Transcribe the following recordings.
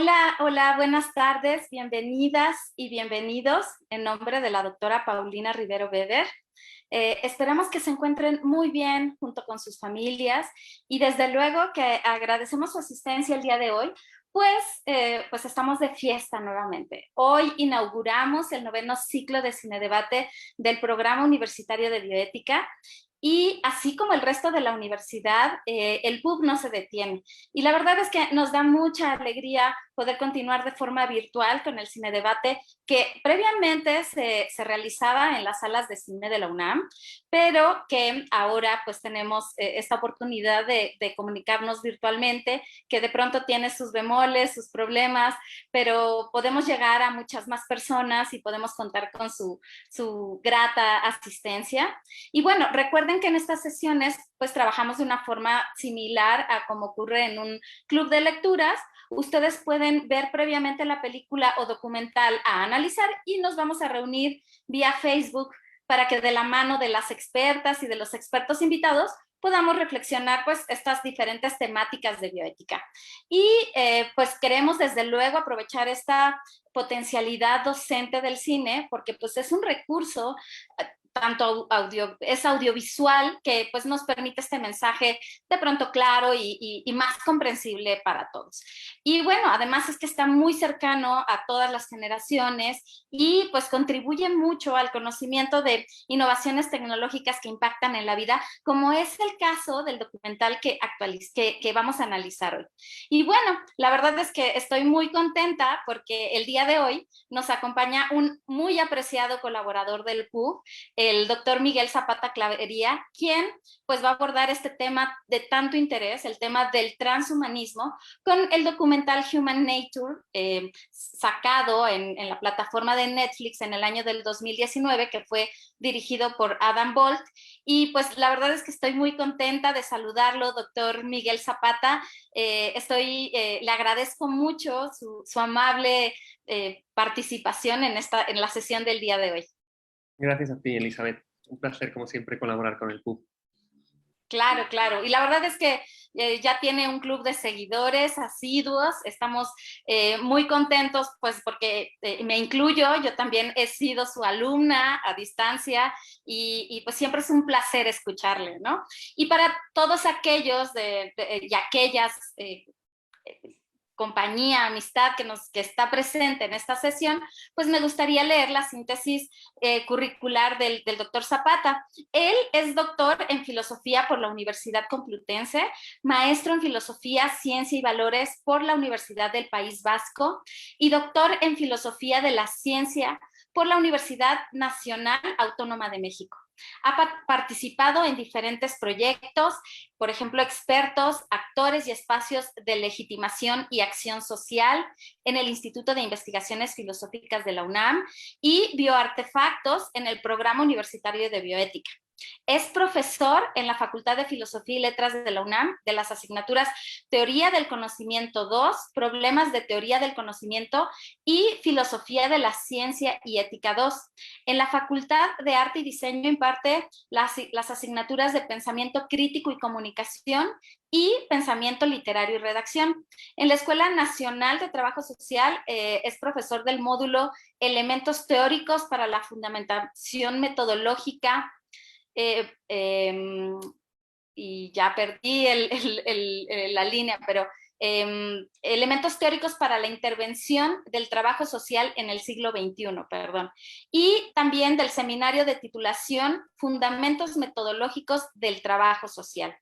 Hola, hola, buenas tardes, bienvenidas y bienvenidos en nombre de la doctora Paulina Rivero Weber. Esperamos que se encuentren muy bien junto con sus familias y desde luego que agradecemos su asistencia el día de hoy, pues estamos de fiesta nuevamente. Hoy inauguramos el 9º ciclo de Cinedebate del Programa Universitario de Bioética. Y así como el resto de la universidad, el PUB no se detiene. Y la verdad es que nos da mucha alegría poder continuar de forma virtual con el Cinedebate que previamente se realizaba en las salas de cine de la UNAM, pero que ahora pues tenemos esta oportunidad de comunicarnos virtualmente, que de pronto tiene sus bemoles, sus problemas, pero podemos llegar a muchas más personas y podemos contar con su grata asistencia. Y bueno, recuerden que en estas sesiones pues trabajamos de una forma similar a como ocurre en un club de lecturas. Ustedes pueden ver previamente la película o documental a analizar y nos vamos a reunir vía Facebook para que de la mano de las expertas y de los expertos invitados podamos reflexionar pues estas diferentes temáticas de bioética. Y pues queremos desde luego aprovechar esta potencialidad docente del cine porque pues es un recurso tanto es audiovisual que pues nos permite este mensaje de pronto claro y más comprensible para todos. Y bueno, además es que está muy cercano a todas las generaciones y pues contribuye mucho al conocimiento de innovaciones tecnológicas que impactan en la vida, como es el caso del documental que vamos a analizar hoy. Y bueno, la verdad es que estoy muy contenta porque el día de hoy nos acompaña un muy apreciado colaborador del PUB, el doctor Miguel Zapata Clavería, quien pues va a abordar este tema de tanto interés, el tema del transhumanismo, con el documental Human Nature, sacado en la plataforma de Netflix en el año del 2019, que fue dirigido por Adam Bolt. Y pues la verdad es que estoy muy contenta de saludarlo, doctor Miguel Zapata. Le agradezco mucho su amable participación en la sesión del día de hoy. Gracias a ti, Elizabeth. Un placer, como siempre, colaborar con el PUB. Claro, claro. Y la verdad es que ya tiene un club de seguidores asiduos. Estamos muy contentos, pues porque me incluyo, yo también he sido su alumna a distancia y pues siempre es un placer escucharle, ¿no? Y para todos aquellos y aquellas compañía, amistad que está presente en esta sesión, pues me gustaría leer la síntesis curricular del doctor Zapata. Él es doctor en filosofía por la Universidad Complutense, maestro en filosofía, ciencia y valores por la Universidad del País Vasco y doctor en filosofía de la ciencia por la Universidad Nacional Autónoma de México. Ha participado en diferentes proyectos, por ejemplo, expertos, actores y espacios de legitimación y acción social en el Instituto de Investigaciones Filosóficas de la UNAM y bioartefactos en el Programa Universitario de Bioética. Es profesor en la Facultad de Filosofía y Letras de la UNAM de las asignaturas Teoría del Conocimiento 2, Problemas de Teoría del Conocimiento y Filosofía de la Ciencia y Ética 2. En la Facultad de Arte y Diseño imparte las asignaturas de Pensamiento Crítico y Comunicación y Pensamiento Literario y Redacción. En la Escuela Nacional de Trabajo Social es profesor del módulo Elementos Teóricos para la Fundamentación Metodológica eh, eh, y ya perdí la línea, pero elementos teóricos para la intervención del trabajo social en el siglo XXI, perdón. Y también del seminario de titulación Fundamentos Metodológicos del Trabajo Social.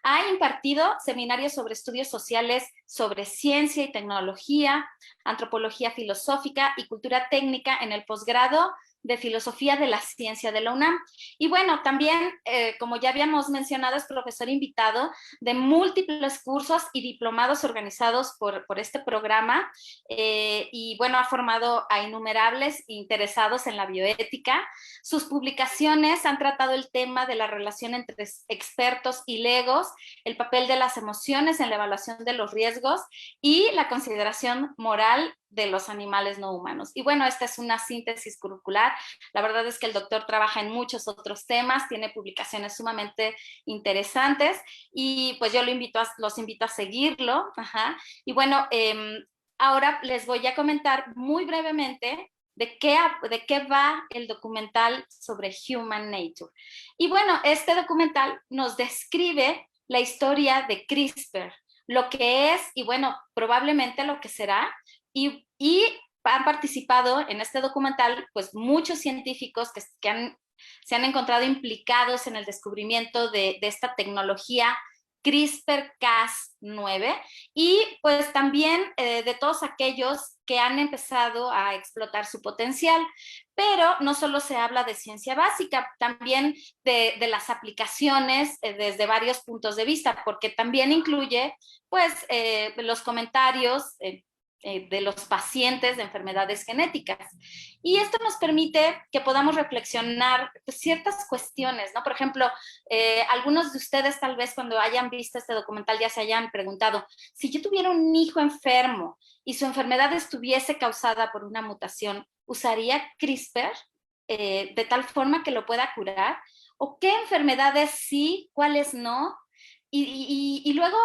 Ha impartido seminarios sobre estudios sociales, sobre ciencia y tecnología, antropología filosófica y cultura técnica en el posgrado de Filosofía de la Ciencia de la UNAM. Y bueno, también, como ya habíamos mencionado, es profesor invitado de múltiples cursos y diplomados organizados por este programa y bueno, ha formado a innumerables interesados en la bioética. Sus publicaciones han tratado el tema de la relación entre expertos y legos, el papel de las emociones en la evaluación de los riesgos y la consideración moral de los animales no humanos. Y bueno, esta es una síntesis curricular. La verdad es que el doctor trabaja en muchos otros temas, tiene publicaciones sumamente interesantes y pues yo los invito a seguirlo. Ajá. Y bueno, ahora les voy a comentar muy brevemente de qué va el documental sobre Human Nature. Y bueno, este documental nos describe la historia de CRISPR, lo que es y bueno, probablemente lo que será. Y han participado en este documental pues muchos científicos se han encontrado implicados en el descubrimiento de esta tecnología CRISPR-Cas9 y pues también de todos aquellos que han empezado a explotar su potencial. Pero no solo se habla de ciencia básica, también de las aplicaciones desde varios puntos de vista, porque también incluye pues los comentarios de los pacientes de enfermedades genéticas. Y esto nos permite que podamos reflexionar pues, ciertas cuestiones, ¿no? Por ejemplo, algunos de ustedes tal vez cuando hayan visto este documental ya se hayan preguntado, si yo tuviera un hijo enfermo y su enfermedad estuviese causada por una mutación, ¿usaría CRISPR de tal forma que lo pueda curar? ¿O qué enfermedades sí, cuáles no? Y luego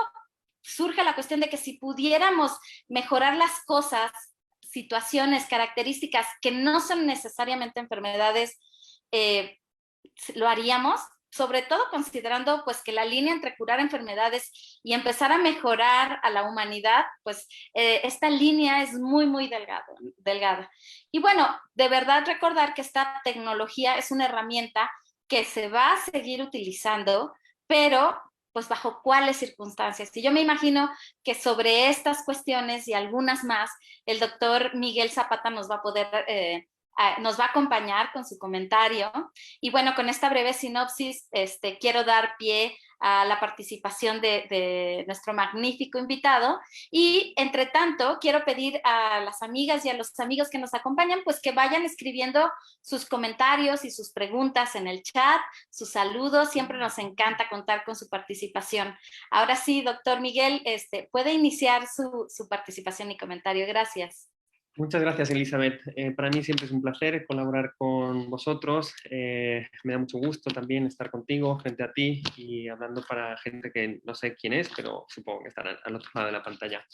surge la cuestión de que si pudiéramos mejorar las cosas, situaciones, características que no son necesariamente enfermedades, eh, lo haríamos, sobre todo considerando pues que la línea entre curar enfermedades y empezar a mejorar a la humanidad, pues esta línea es muy, muy delgada. Y bueno, de verdad recordar que esta tecnología es una herramienta que se va a seguir utilizando, pero pues bajo cuáles circunstancias. Y yo me imagino que sobre estas cuestiones y algunas más, el doctor Miguel Zapata nos va a poder nos va a acompañar con su comentario. Y bueno, con esta breve sinopsis, quiero dar pie a la participación de nuestro magnífico invitado. Y entre tanto, quiero pedir a las amigas y a los amigos que nos acompañan, pues que vayan escribiendo sus comentarios y sus preguntas en el chat, sus saludos. Siempre nos encanta contar con su participación. Ahora sí, doctor Miguel, puede iniciar su participación y comentario. Gracias. Muchas gracias, Elizabeth. Para mí siempre es un placer colaborar con vosotros. Me da mucho gusto también estar contigo frente a ti y hablando para gente que no sé quién es, pero supongo que estarán al otro lado de la pantalla.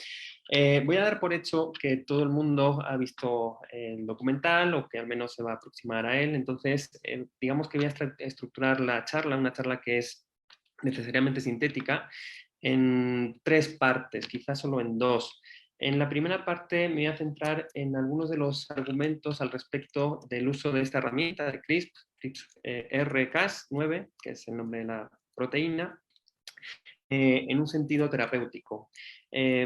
Voy a dar por hecho que todo el mundo ha visto el documental o que al menos se va a aproximar a él. Entonces, digamos que voy a estructurar la charla, una charla que es necesariamente sintética, en 3 partes, quizás solo en 2. En la primera parte me voy a centrar en algunos de los argumentos al respecto del uso de esta herramienta de CRISPR-Cas9, que es el nombre de la proteína, en un sentido terapéutico.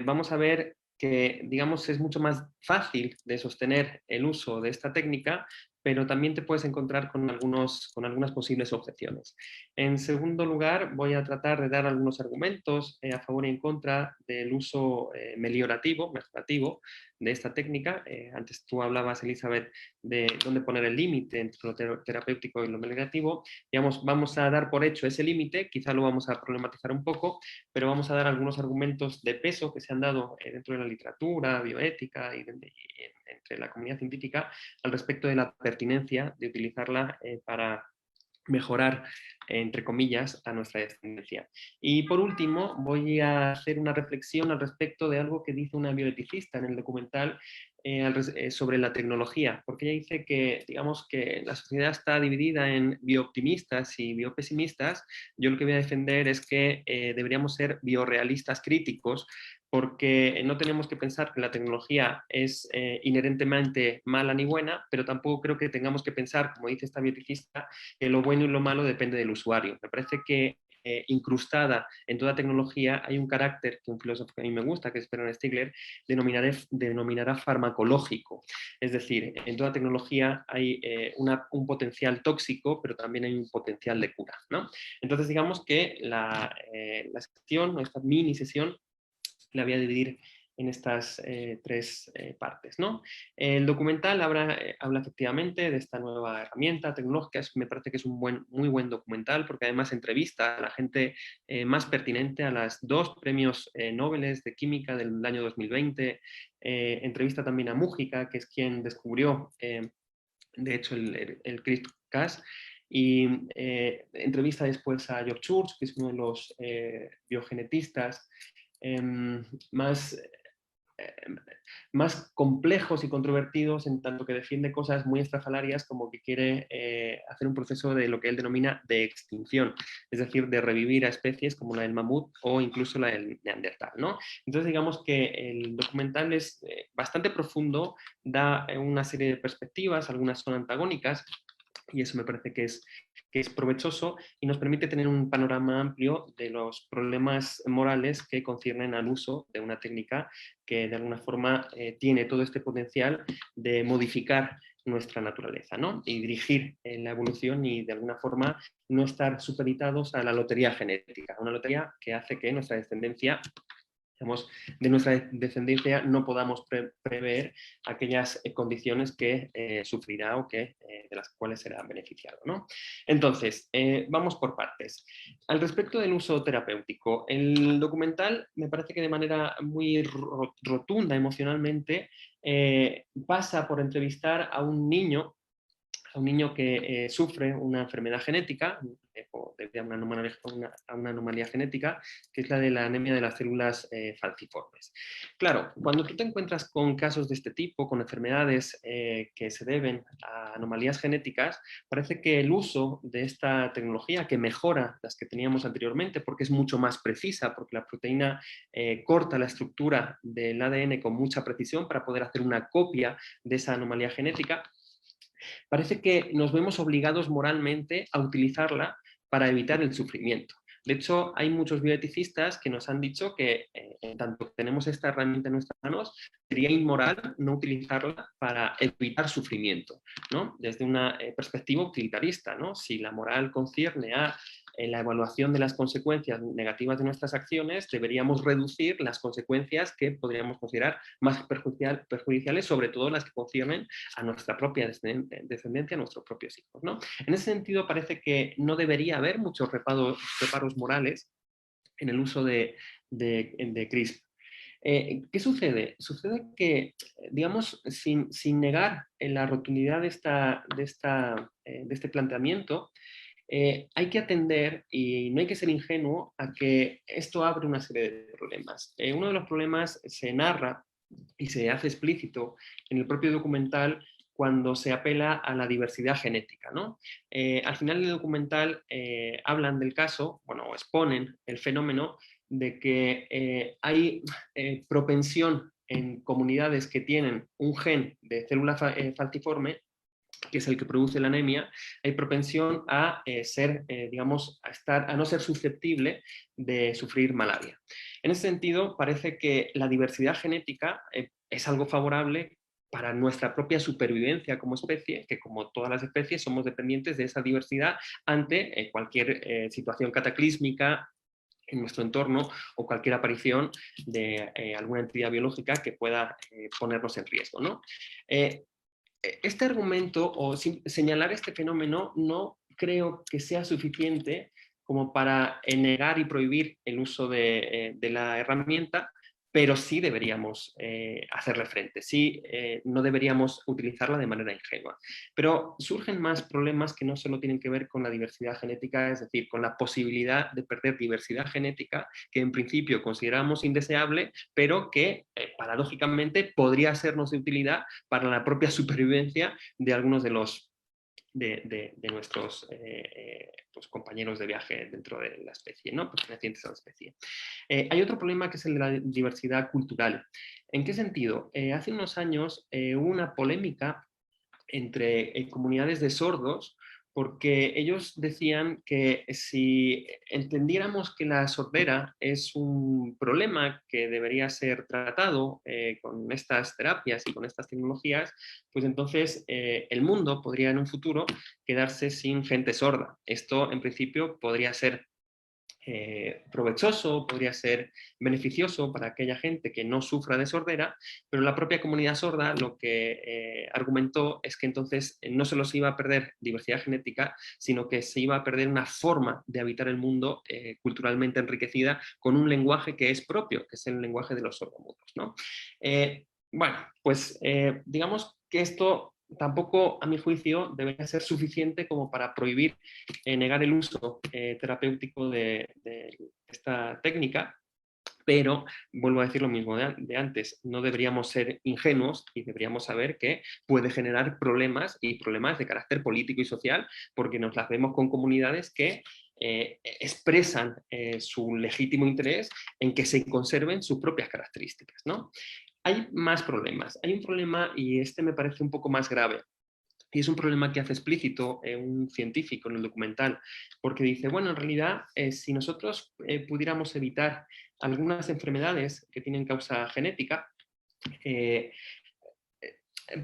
Vamos a ver que, digamos, es mucho más fácil de sostener el uso de esta técnica, pero también te puedes encontrar con algunas posibles objeciones. En segundo lugar, voy a tratar de dar algunos argumentos a favor y en contra del uso mejorativo de esta técnica. Antes tú hablabas, Elizabeth, de dónde poner el límite entre lo terapéutico y lo meliorativo. Digamos, vamos a dar por hecho ese límite, quizá lo vamos a problematizar un poco, pero vamos a dar algunos argumentos de peso que se han dado dentro de la literatura, bioética y entre la comunidad científica al respecto de la pertinencia de utilizarla para mejorar, entre comillas, a nuestra descendencia. Y por último, voy a hacer una reflexión al respecto de algo que dice una bioeticista en el documental sobre la tecnología, porque ella dice que, digamos, que la sociedad está dividida en biooptimistas y biopesimistas. Yo lo que voy a defender es que deberíamos ser biorealistas críticos, porque no tenemos que pensar que la tecnología es inherentemente mala ni buena, pero tampoco creo que tengamos que pensar, como dice esta bioeticista, que lo bueno y lo malo depende del usuario. Me parece que incrustada en toda tecnología hay un carácter que un filósofo que a mí me gusta, que es Ferdinand Stiegler, denominará farmacológico. Es decir, en toda tecnología hay un potencial tóxico, pero también hay un potencial de cura, ¿no? Entonces, digamos que la sesión, esta mini sesión, la voy a dividir en estas 3 partes, ¿no? El documental habla efectivamente de esta nueva herramienta tecnológica. Me parece que es un muy buen documental porque además entrevista a la gente más pertinente, a las 2 premios Nobel de Química del año 2020. Entrevista también a Mújica, que es quien descubrió, de hecho, el CRISPR-Cas. Y entrevista después a Geoff Church, que es uno de los biogenetistas más más complejos y controvertidos, en tanto que defiende cosas muy estrafalarias, como que quiere hacer un proceso de lo que él denomina de extinción, es decir, de revivir a especies como la del mamut o incluso la del neandertal, ¿no? Entonces, digamos que el documental es bastante profundo, da una serie de perspectivas, algunas son antagónicas, y eso me parece que es provechoso y nos permite tener un panorama amplio de los problemas morales que conciernen al uso de una técnica que de alguna forma tiene todo este potencial de modificar nuestra naturaleza, ¿no? Y dirigir la evolución y de alguna forma no estar supeditados a la lotería genética, una lotería que hace que nuestra descendencia, digamos, de nuestra descendencia no podamos prever aquellas condiciones que sufrirá o que, de las cuales será beneficiado, ¿no? Entonces, vamos por partes. Al respecto del uso terapéutico, el documental me parece que de manera muy rotunda emocionalmente pasa por entrevistar a un niño que sufre una enfermedad genética, debido a una anomalía genética, que es la de la anemia de las células falciformes. Claro, cuando tú te encuentras con casos de este tipo, con enfermedades que se deben a anomalías genéticas, parece que el uso de esta tecnología, que mejora las que teníamos anteriormente, porque es mucho más precisa, porque la proteína corta la estructura del ADN con mucha precisión para poder hacer una copia de esa anomalía genética, parece que nos vemos obligados moralmente a utilizarla para evitar el sufrimiento. De hecho, hay muchos bioeticistas que nos han dicho que en tanto tenemos esta herramienta en nuestras manos, sería inmoral no utilizarla para evitar sufrimiento, ¿no? Desde una perspectiva utilitarista, ¿no? Si la moral concierne a la evaluación de las consecuencias negativas de nuestras acciones, deberíamos reducir las consecuencias que podríamos considerar más perjudiciales, sobre todo las que conciernen a nuestra propia descendencia, a nuestros propios hijos, ¿no? En ese sentido, parece que no debería haber muchos reparos morales en el uso de CRISPR. ¿Qué sucede? Sucede que, digamos, sin negar la rotundidad de este planteamiento, hay que atender y no hay que ser ingenuo a que esto abre una serie de problemas. Uno de los problemas se narra y se hace explícito en el propio documental cuando se apela a la diversidad genética, ¿no? Al final del documental hablan del caso, bueno, o exponen el fenómeno de que hay propensión en comunidades que tienen un gen de célula falciforme, que es el que produce la anemia, hay propensión a digamos, a no ser susceptible de sufrir malaria. En ese sentido, parece que la diversidad genética es algo favorable para nuestra propia supervivencia como especie, que como todas las especies somos dependientes de esa diversidad ante cualquier situación cataclísmica en nuestro entorno o cualquier aparición de alguna entidad biológica que pueda ponernos en riesgo, ¿no? Este argumento o señalar este fenómeno no creo que sea suficiente como para negar y prohibir el uso de la herramienta, pero sí deberíamos hacerle frente, sí no deberíamos utilizarla de manera ingenua. Pero surgen más problemas que no solo tienen que ver con la diversidad genética, es decir, con la posibilidad de perder diversidad genética que en principio consideramos indeseable, pero que paradójicamente podría sernos de utilidad para la propia supervivencia de algunos de nuestros pues, compañeros de viaje dentro de la especie, ¿no? Pertenecientes a la especie. Hay otro problema que es el de la diversidad cultural. ¿En qué sentido? Hace unos años hubo una polémica entre comunidades de sordos, porque ellos decían que si entendiéramos que la sordera es un problema que debería ser tratado con estas terapias y con estas tecnologías, pues entonces el mundo podría en un futuro quedarse sin gente sorda. Esto en principio podría ser provechoso, podría ser beneficioso para aquella gente que no sufra de sordera, pero la propia comunidad sorda lo que argumentó es que entonces no solo se iba a perder diversidad genética, sino que se iba a perder una forma de habitar el mundo culturalmente enriquecida con un lenguaje que es propio, que es el lenguaje de los sordomudos, ¿no? Bueno, pues digamos que esto tampoco, a mi juicio, debería ser suficiente como para prohibir, negar el uso terapéutico de esta técnica, Pero vuelvo a decir lo mismo de antes, no deberíamos ser ingenuos y deberíamos saber que puede generar problemas y problemas de carácter político y social, porque nos las vemos con comunidades que expresan su legítimo interés en que se conserven sus propias características, ¿no? Hay más problemas. Hay un problema, y este me parece un poco más grave, y es un problema que hace explícito un científico en el documental, porque dice, bueno, en realidad, si nosotros pudiéramos evitar algunas enfermedades que tienen causa genética, eh,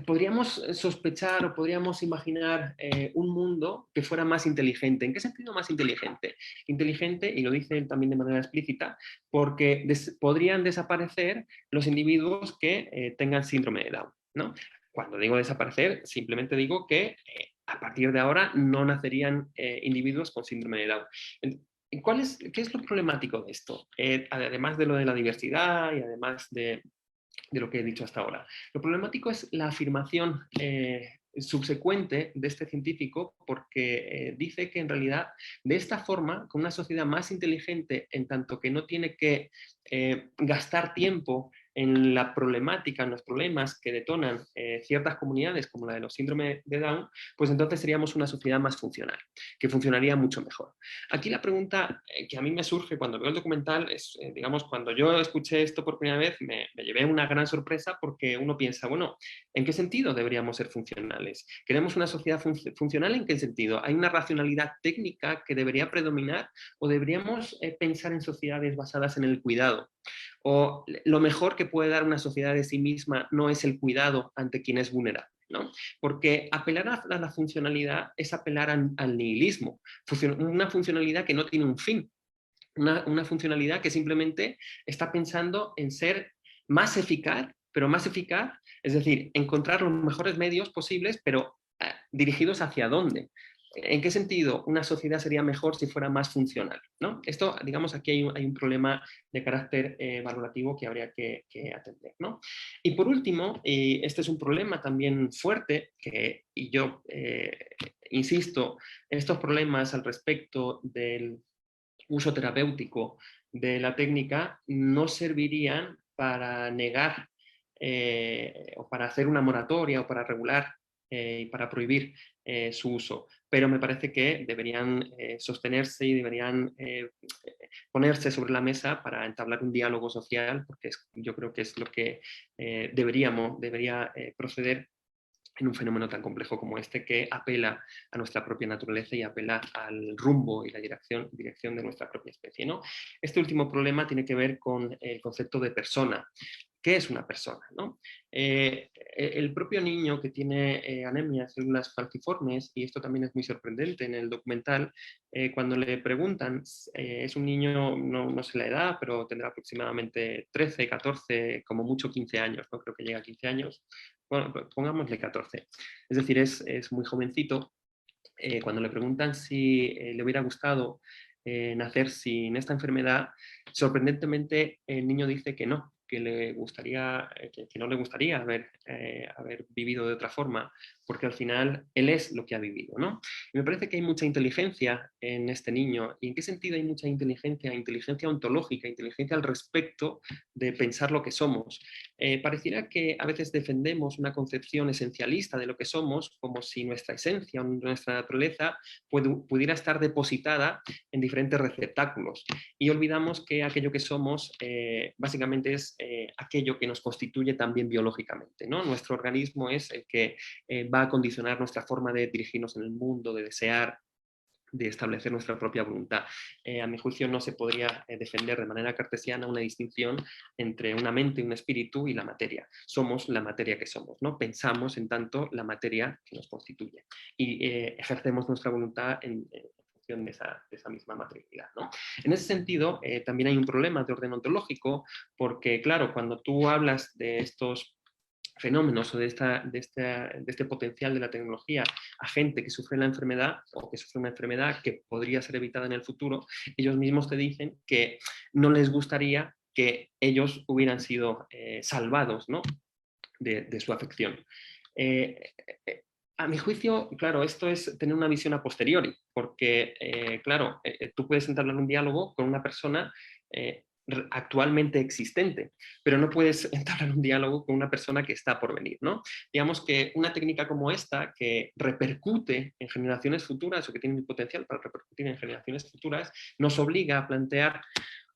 podríamos sospechar o podríamos imaginar un mundo que fuera más inteligente. ¿En qué sentido más inteligente? Inteligente, y lo dice él también de manera explícita, porque podrían desaparecer los individuos que tengan síndrome de Down, ¿no? Cuando digo desaparecer, simplemente digo que a partir de ahora no nacerían individuos con síndrome de Down. ¿Qué es lo problemático de esto? Además de lo de la diversidad y además de lo que he dicho hasta ahora. Lo problemático es la afirmación subsecuente de este científico, porque dice que en realidad de esta forma, con una sociedad más inteligente, en tanto que no tiene que gastar tiempo en la problemática, en los problemas que detonan ciertas comunidades como la de los síndromes de Down, pues entonces seríamos una sociedad más funcional, que funcionaría mucho mejor. Aquí la pregunta que a mí me surge cuando veo el documental es, digamos, cuando yo escuché esto por primera vez, me llevé una gran sorpresa, porque uno piensa, bueno, ¿en qué sentido deberíamos ser funcionales? ¿Queremos una sociedad funcional? ¿En qué sentido? ¿Hay una racionalidad técnica que debería predominar o deberíamos pensar en sociedades basadas en el cuidado? O lo mejor que puede dar una sociedad de sí misma no es el cuidado ante quien es vulnerable, ¿no? Porque apelar a la funcionalidad es apelar al nihilismo, una funcionalidad que no tiene un fin, una funcionalidad que simplemente está pensando en ser más eficaz, pero más eficaz, es decir, encontrar los mejores medios posibles, pero dirigidos hacia dónde. ¿En qué sentido una sociedad sería mejor si fuera más funcional? ¿No? Esto, digamos, aquí hay un problema de carácter valorativo que habría que atender, ¿no? Y por último, y este es un problema también fuerte, y yo insisto, estos problemas al respecto del uso terapéutico de la técnica no servirían para negar o para hacer una moratoria o para regular y para prohibir su uso, pero me parece que deberían sostenerse y deberían ponerse sobre la mesa para entablar un diálogo social, porque yo creo que es lo que debería proceder en un fenómeno tan complejo como este, que apela a nuestra propia naturaleza y apela al rumbo y la dirección de nuestra propia especie, ¿no? Este último problema tiene que ver con el concepto de persona. ¿Qué es una persona? ¿No? El propio niño que tiene anemia, células falciformes, y esto también es muy sorprendente en el documental, cuando le preguntan, es un niño, no sé la edad, pero tendrá aproximadamente 13, 14, como mucho 15 años, no creo que llegue a 15 años, bueno, pongámosle 14, es decir, es muy jovencito. Cuando le preguntan si le hubiera gustado nacer sin esta enfermedad, sorprendentemente el niño dice que no, que le gustaría, que no le gustaría haber vivido de otra forma, porque al final él es lo que ha vivido, ¿no? Y me parece que hay mucha inteligencia en este niño. ¿Y en qué sentido hay mucha inteligencia? Inteligencia ontológica, inteligencia al respecto de pensar lo que somos. Pareciera que a veces defendemos una concepción esencialista de lo que somos, como si nuestra esencia o nuestra naturaleza pudiera estar depositada en diferentes receptáculos, y olvidamos que aquello que somos básicamente es aquello que nos constituye también biológicamente, ¿no? Nuestro organismo es el que va a condicionar nuestra forma de dirigirnos en el mundo, de desear, de establecer nuestra propia voluntad. A mi juicio no se podría defender de manera cartesiana una distinción entre una mente, un espíritu y la materia. Somos la materia que somos, ¿no? Pensamos en tanto la materia que nos constituye y ejercemos nuestra voluntad en función de esa misma materialidad, ¿no? En ese sentido, también hay un problema de orden ontológico, porque claro, cuando tú hablas de estos fenómenos o de este potencial de la tecnología a gente que sufre la enfermedad o que sufre una enfermedad que podría ser evitada en el futuro, ellos mismos te dicen que no les gustaría que ellos hubieran sido salvados, ¿no? de su afección. A mi juicio, claro, esto es tener una visión a posteriori, porque, claro, tú puedes entablar un diálogo con una persona actualmente existente, pero no puedes entablar un diálogo con una persona que está por venir, ¿no? Digamos que una técnica como esta, que repercute en generaciones futuras o que tiene el potencial para repercutir en generaciones futuras, nos obliga a plantear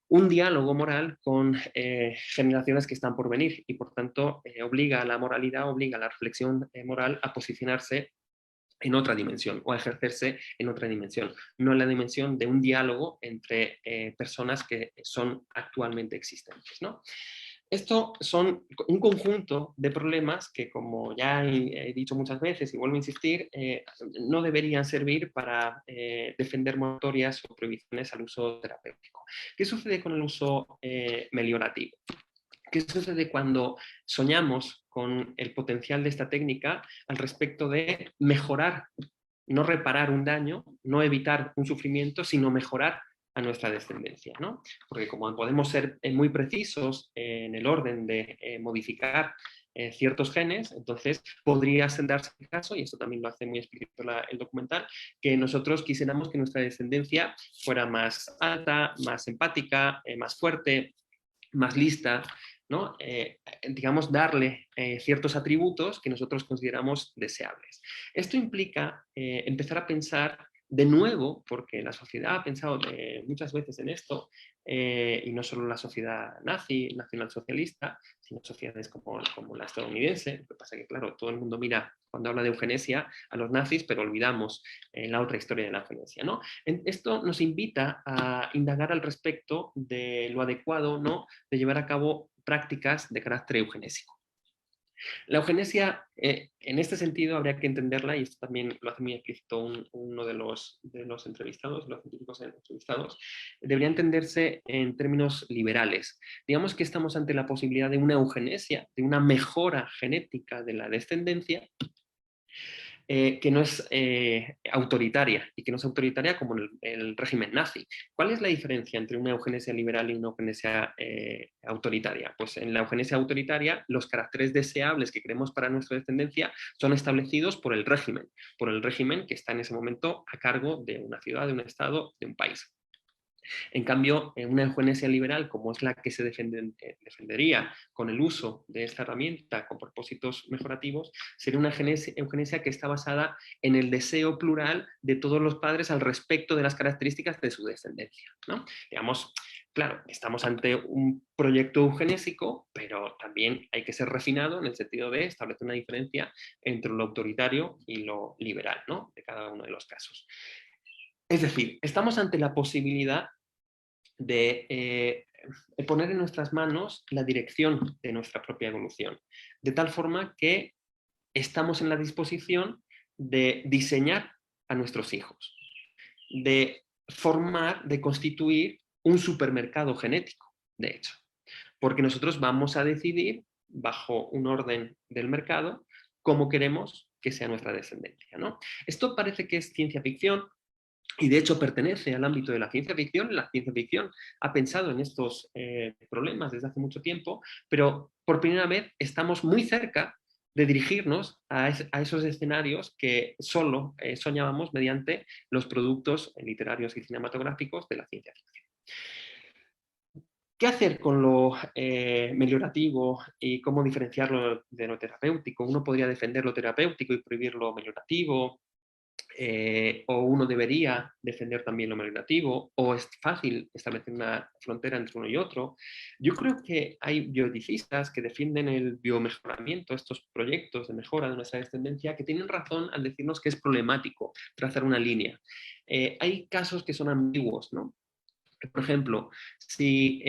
un diálogo moral con generaciones que están por venir y por tanto obliga a la moralidad, obliga a la reflexión moral a posicionarse en otra dimensión o a ejercerse en otra dimensión, no en la dimensión de un diálogo entre personas que son actualmente existentes, ¿no? Estos son un conjunto de problemas que, como ya he dicho muchas veces y vuelvo a insistir, no deberían servir para defender moratorias o prohibiciones al uso terapéutico. ¿Qué sucede con el uso meliorativo? ¿Qué sucede cuando soñamos con el potencial de esta técnica al respecto de mejorar, no reparar un daño, no evitar un sufrimiento, sino mejorar a nuestra descendencia, ¿no? Porque como podemos ser muy precisos en el orden de modificar ciertos genes, entonces podría darse el caso, y esto también lo hace muy explícito el documental, que nosotros quisiéramos que nuestra descendencia fuera más alta, más empática, más fuerte, más lista, ¿no? Digamos, darle ciertos atributos que nosotros consideramos deseables. Esto implica empezar a pensar de nuevo, porque la sociedad ha pensado muchas veces en esto, y no solo la sociedad nazi, nacionalsocialista, sino sociedades como la estadounidense. Lo que pasa es que, claro, todo el mundo mira cuando habla de eugenesia a los nazis, pero olvidamos la otra historia de la eugenesia, ¿no? Esto nos invita a indagar al respecto de lo adecuado, ¿no?, de llevar a cabo prácticas de carácter eugenésico. La eugenesia, en este sentido, habría que entenderla, y esto también lo hace muy explícito uno de los entrevistados, los científicos entrevistados, debería entenderse en términos liberales. Digamos que estamos ante la posibilidad de una eugenesia, de una mejora genética de la descendencia, que no es autoritaria, y que no es autoritaria como el régimen nazi. ¿Cuál es la diferencia entre una eugenesia liberal y una eugenesia autoritaria? Pues en la eugenesia autoritaria los caracteres deseables que queremos para nuestra descendencia son establecidos por el régimen que está en ese momento a cargo de una ciudad, de un estado, de un país. En cambio, una eugenesia liberal, como es la que se defendería con el uso de esta herramienta con propósitos mejorativos, sería una eugenesia que está basada en el deseo plural de todos los padres al respecto de las características de su descendencia, ¿no? Digamos, claro, estamos ante un proyecto eugenésico, pero también hay que ser refinado en el sentido de establecer una diferencia entre lo autoritario y lo liberal, ¿no?, de cada uno de los casos. Es decir, estamos ante la posibilidad de poner en nuestras manos la dirección de nuestra propia evolución, de tal forma que estamos en la disposición de diseñar a nuestros hijos, de formar, de constituir un supermercado genético, de hecho, porque nosotros vamos a decidir, bajo un orden del mercado, cómo queremos que sea nuestra descendencia, ¿no? Esto parece que es ciencia ficción, y de hecho pertenece al ámbito de la ciencia ficción. La ciencia ficción ha pensado en estos problemas desde hace mucho tiempo, pero por primera vez estamos muy cerca de dirigirnos a esos escenarios que solo soñábamos mediante los productos literarios y cinematográficos de la ciencia ficción. ¿Qué hacer con lo meliorativo y cómo diferenciarlo de lo terapéutico? Uno podría defender lo terapéutico y prohibir lo meliorativo, o uno debería defender también lo meliorativo, o es fácil establecer una frontera entre uno y otro. Yo creo que hay bioeticistas que defienden el biomejoramiento, estos proyectos de mejora de nuestra descendencia, que tienen razón al decirnos que es problemático trazar una línea. Hay casos que son ambiguos, ¿no? Por ejemplo, si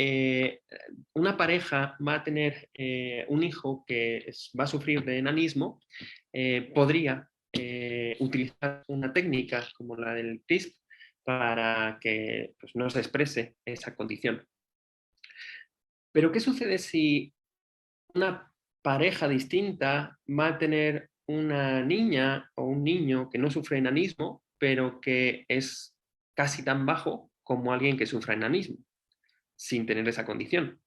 una pareja va a tener un hijo que va a sufrir de enanismo, podría utilizar una técnica como la del CRISP para que pues, no se exprese esa condición. Pero ¿qué sucede si una pareja distinta va a tener una niña o un niño que no sufre enanismo, pero que es casi tan bajo como alguien que sufra enanismo, sin tener esa condición?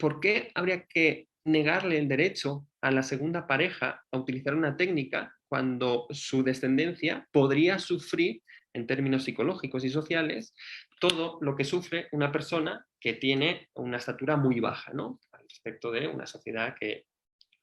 ¿Por qué habría que negarle el derecho a la segunda pareja a utilizar una técnica cuando su descendencia podría sufrir, en términos psicológicos y sociales, todo lo que sufre una persona que tiene una estatura muy baja, ¿no? Al respecto de una sociedad que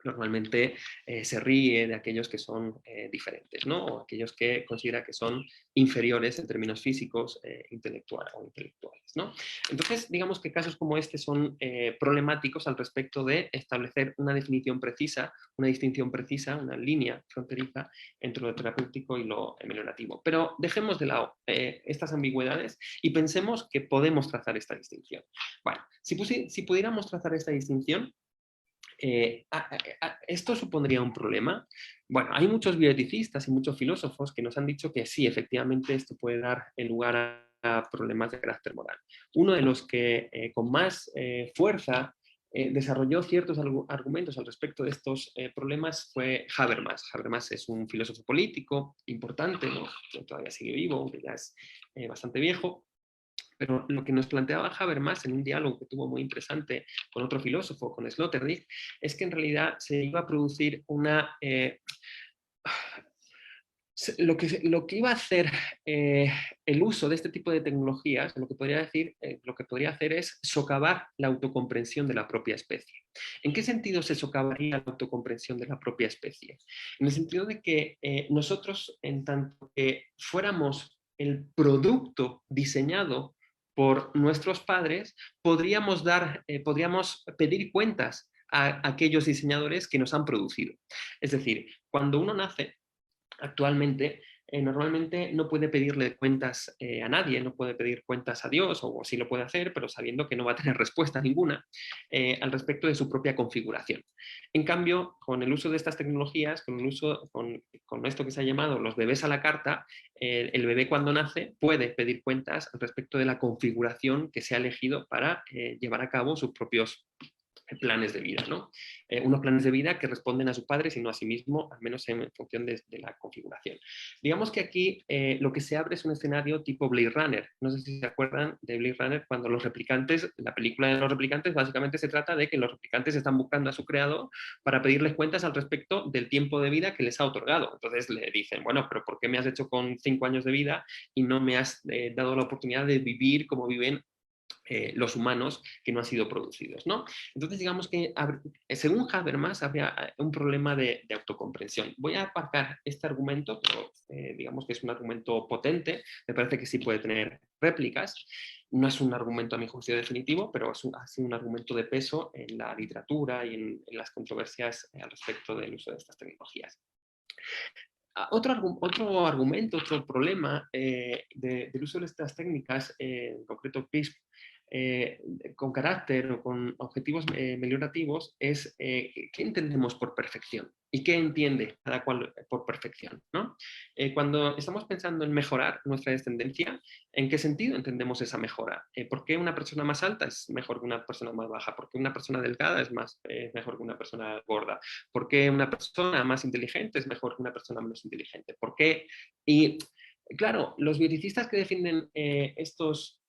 normalmente se ríe de aquellos que son diferentes, ¿no? O aquellos que considera que son inferiores en términos físicos intelectuales o intelectuales, ¿no? Entonces, digamos que casos como este son problemáticos al respecto de establecer una definición precisa, una distinción precisa, una línea fronteriza entre lo terapéutico y lo ameliorativo. Pero dejemos de lado estas ambigüedades y pensemos que podemos trazar esta distinción. Bueno, si pudiéramos trazar esta distinción, ¿esto supondría un problema? Bueno, hay muchos bioeticistas y muchos filósofos que nos han dicho que sí, efectivamente esto puede dar lugar a problemas de carácter moral. Uno de los que con más fuerza desarrolló ciertos argumentos al respecto de estos problemas fue Habermas. Habermas es un filósofo político importante, ¿no? Que todavía sigue vivo, aunque ya es bastante viejo. Pero lo que nos planteaba Habermas en un diálogo que tuvo muy interesante con otro filósofo, con Sloterdijk, es que en realidad se iba a producir una... lo que iba a hacer el uso de este tipo de tecnologías, lo que podría decir, lo que podría hacer es socavar la autocomprensión de la propia especie. ¿En qué sentido se socavaría la autocomprensión de la propia especie? En el sentido de que nosotros, en tanto que fuéramos el producto diseñado por nuestros padres, podríamos pedir cuentas a aquellos diseñadores que nos han producido. Es decir, cuando uno nace, actualmente, normalmente no puede pedirle cuentas a nadie, no puede pedir cuentas a Dios, o sí lo puede hacer, pero sabiendo que no va a tener respuesta ninguna al respecto de su propia configuración. En cambio, con el uso de estas tecnologías, con esto que se ha llamado los bebés a la carta, el bebé cuando nace puede pedir cuentas al respecto de la configuración que se ha elegido para llevar a cabo sus propios planes de vida, ¿no? Unos planes de vida que responden a su padre, sino a sí mismo, al menos en función de la configuración. Digamos que aquí lo que se abre es un escenario tipo Blade Runner. No sé si se acuerdan de Blade Runner, cuando los replicantes, la película de los replicantes, básicamente se trata de que los replicantes están buscando a su creador para pedirles cuentas al respecto del tiempo de vida que les ha otorgado. Entonces le dicen, bueno, pero ¿por qué me has hecho con 5 años de vida y no me has dado la oportunidad de vivir como viven los humanos que no han sido producidos, ¿no? Entonces, digamos que según Habermas habría un problema de autocomprensión. Voy a aparcar este argumento, pero digamos que es un argumento potente, me parece que sí puede tener réplicas. No es un argumento a mi juicio definitivo, pero ha sido un argumento de peso en la literatura y en las controversias al respecto del uso de estas tecnologías. Otro argumento, otro problema del uso de estas técnicas, en concreto PISP, con carácter o con objetivos meliorativos, es qué entendemos por perfección y qué entiende cada cual por perfección, ¿no? Cuando estamos pensando en mejorar nuestra descendencia, ¿en qué sentido entendemos esa mejora? ¿Por qué una persona más alta es mejor que una persona más baja? ¿Por qué una persona delgada es mejor que una persona gorda? ¿Por qué una persona más inteligente es mejor que una persona menos inteligente? ¿Por qué? Y claro, los biologicistas que defienden estos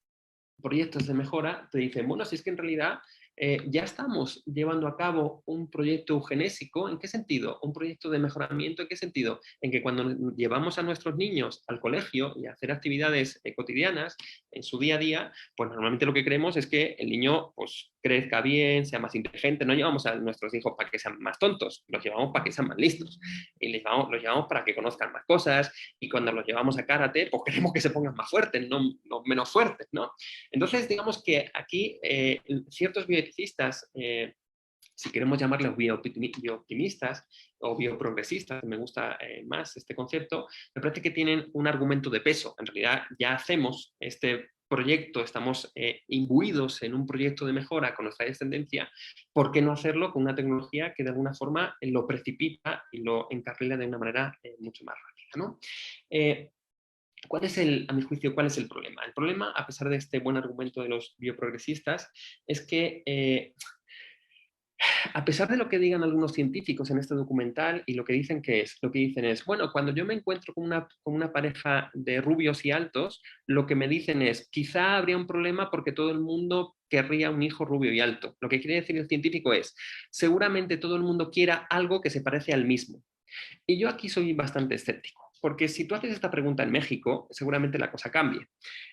proyectos de mejora te dicen, bueno, si es que en realidad ya estamos llevando a cabo un proyecto eugenésico. ¿En qué sentido? Un proyecto de mejoramiento. ¿En qué sentido? En que cuando llevamos a nuestros niños al colegio y a hacer actividades cotidianas en su día a día, pues normalmente lo que queremos es que el niño pues crezca bien, sea más inteligente. No llevamos a nuestros hijos para que sean más tontos, los llevamos para que sean más listos y los llevamos para que conozcan más cosas, y cuando los llevamos a karate, pues queremos que se pongan más fuertes, no menos fuertes, ¿no? Entonces, digamos que aquí ciertos bioeticistas, si queremos llamarlos biooptimistas o bioprogresistas, me gusta más este concepto, me parece que tienen un argumento de peso. En realidad ya hacemos este proyecto, estamos imbuidos en un proyecto de mejora con nuestra descendencia. ¿Por qué no hacerlo con una tecnología que de alguna forma lo precipita y lo encarrila de una manera mucho más rápida, ¿no? A mi juicio, cuál es el problema? El problema, a pesar de este buen argumento de los bioprogresistas, es que a pesar de lo que digan algunos científicos en este documental, y lo que dicen es, bueno, cuando yo me encuentro con una pareja de rubios y altos, lo que me dicen es, quizá habría un problema porque todo el mundo querría un hijo rubio y alto. Lo que quiere decir el científico es, seguramente todo el mundo quiera algo que se parece al mismo. Y yo aquí soy bastante escéptico. porque si tú haces esta pregunta en México, seguramente la cosa cambie.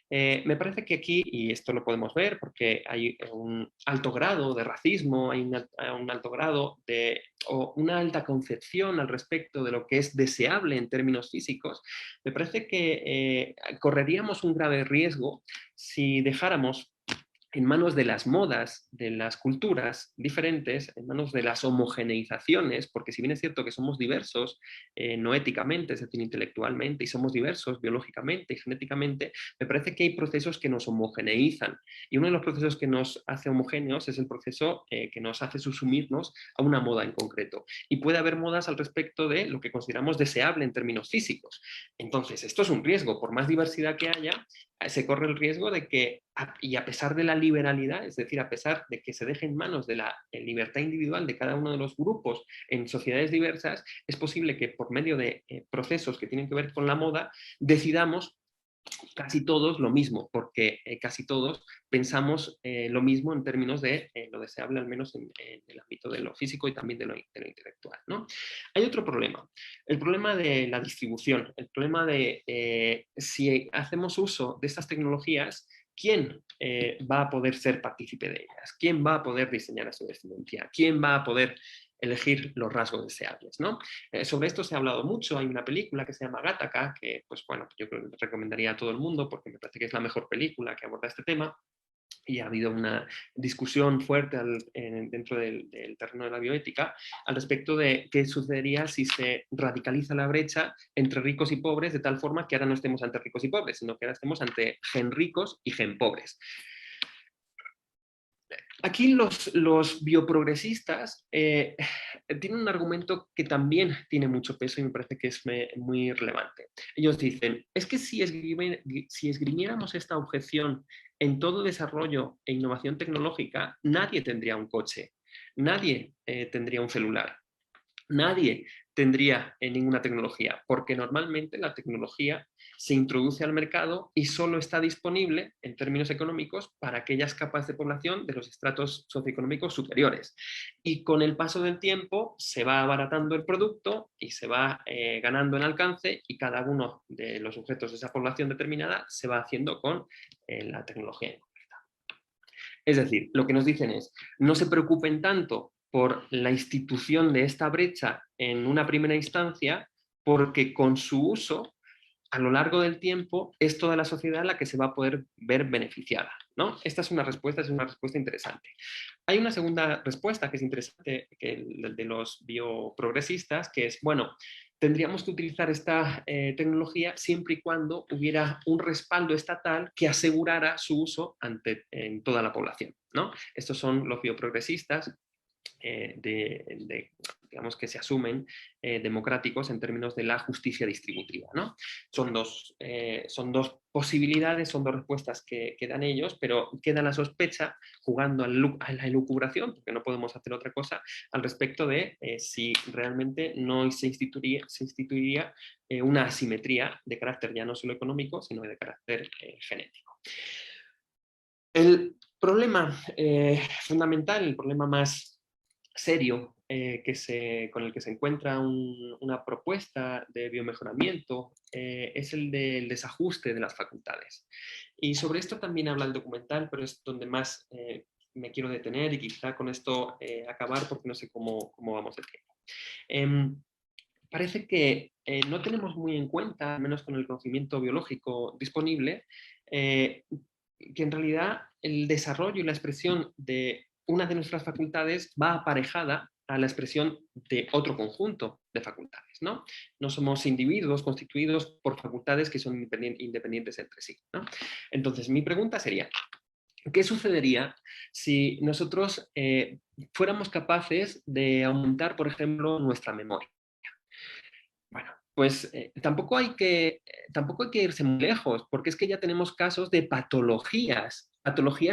Me parece que aquí, y esto lo podemos ver porque hay un alto grado de racismo, hay un alto grado de, o una alta concepción al respecto de lo que es deseable en términos físicos, me parece que correríamos un grave riesgo si dejáramos en manos de las modas, de las culturas diferentes, en manos de las homogeneizaciones, porque si bien es cierto que somos diversos, no éticamente, es decir, intelectualmente, y somos diversos biológicamente y genéticamente, me parece que hay procesos que nos homogeneizan. Y uno de los procesos que nos hace homogéneos es el proceso que nos hace susumirnos a una moda en concreto. Y puede haber modas al respecto de lo que consideramos deseable en términos físicos. Entonces, esto es un riesgo, por más diversidad que haya, se corre el riesgo de que, y a pesar de la liberalidad, es decir, a pesar de que se deje en manos de la libertad individual de cada uno de los grupos en sociedades diversas, es posible que por medio de procesos que tienen que ver con la moda, decidamos casi todos lo mismo, porque casi todos pensamos lo mismo en términos de lo deseable, al menos en el ámbito de lo físico y también de lo intelectual, ¿no? Hay otro problema, el problema de la distribución, el problema de si hacemos uso de estas tecnologías, ¿quién va a poder ser partícipe de ellas? ¿Quién va a poder diseñar a su descendencia? ¿Quién va a poder elegir los rasgos deseables, ¿no? Sobre esto se ha hablado mucho, hay una película que se llama Gattaca, que pues bueno, yo creo que recomendaría a todo el mundo porque me parece que es la mejor película que aborda este tema, y ha habido una discusión fuerte dentro del terreno de la bioética al respecto de qué sucedería si se radicaliza la brecha entre ricos y pobres de tal forma que ahora no estemos ante ricos y pobres, sino que ahora estemos ante gen ricos y gen pobres. Aquí los bioprogresistas tienen un argumento que también tiene mucho peso y me parece que es muy relevante. Ellos dicen, es que si esgrimiéramos esta objeción en todo desarrollo e innovación tecnológica, nadie tendría un coche, nadie tendría un celular, nadie tendría ninguna tecnología, porque normalmente la tecnología se introduce al mercado y solo está disponible en términos económicos para aquellas capas de población de los estratos socioeconómicos superiores. Y con el paso del tiempo se va abaratando el producto y se va ganando en alcance y cada uno de los sujetos de esa población determinada se va haciendo con la tecnología. Es decir, lo que nos dicen es, no se preocupen tanto por la institución de esta brecha en una primera instancia, porque con su uso, a lo largo del tiempo, es toda la sociedad la que se va a poder ver beneficiada, ¿no? Esta es una respuesta interesante. Hay una segunda respuesta que es interesante, que el de los bioprogresistas, que es, bueno, tendríamos que utilizar esta tecnología siempre y cuando hubiera un respaldo estatal que asegurara su uso en toda la población, ¿no? Estos son los bioprogresistas digamos que se asumen democráticos en términos de la justicia distributiva, ¿no? Son dos posibilidades, son dos respuestas que dan ellos, pero queda la sospecha, jugando a la elucubración, porque no podemos hacer otra cosa, al respecto de si realmente no se instituiría una asimetría de carácter ya no solo económico, sino de carácter genético. El problema fundamental, el problema más serio con el que se encuentra una propuesta de biomejoramiento es el del desajuste de las facultades. Y sobre esto también habla el documental, pero es donde más me quiero detener y quizá con esto acabar porque no sé cómo vamos de tiempo. Parece que no tenemos muy en cuenta, al menos con el conocimiento biológico disponible, que en realidad el desarrollo y la expresión de una de nuestras facultades va aparejada a la expresión de otro conjunto de facultades, ¿no? No somos individuos constituidos por facultades que son independientes entre sí, ¿no? Entonces, mi pregunta sería, ¿qué sucedería si nosotros fuéramos capaces de aumentar, por ejemplo, nuestra memoria? Bueno, pues tampoco hay que irse muy lejos, porque es que ya tenemos casos de patologías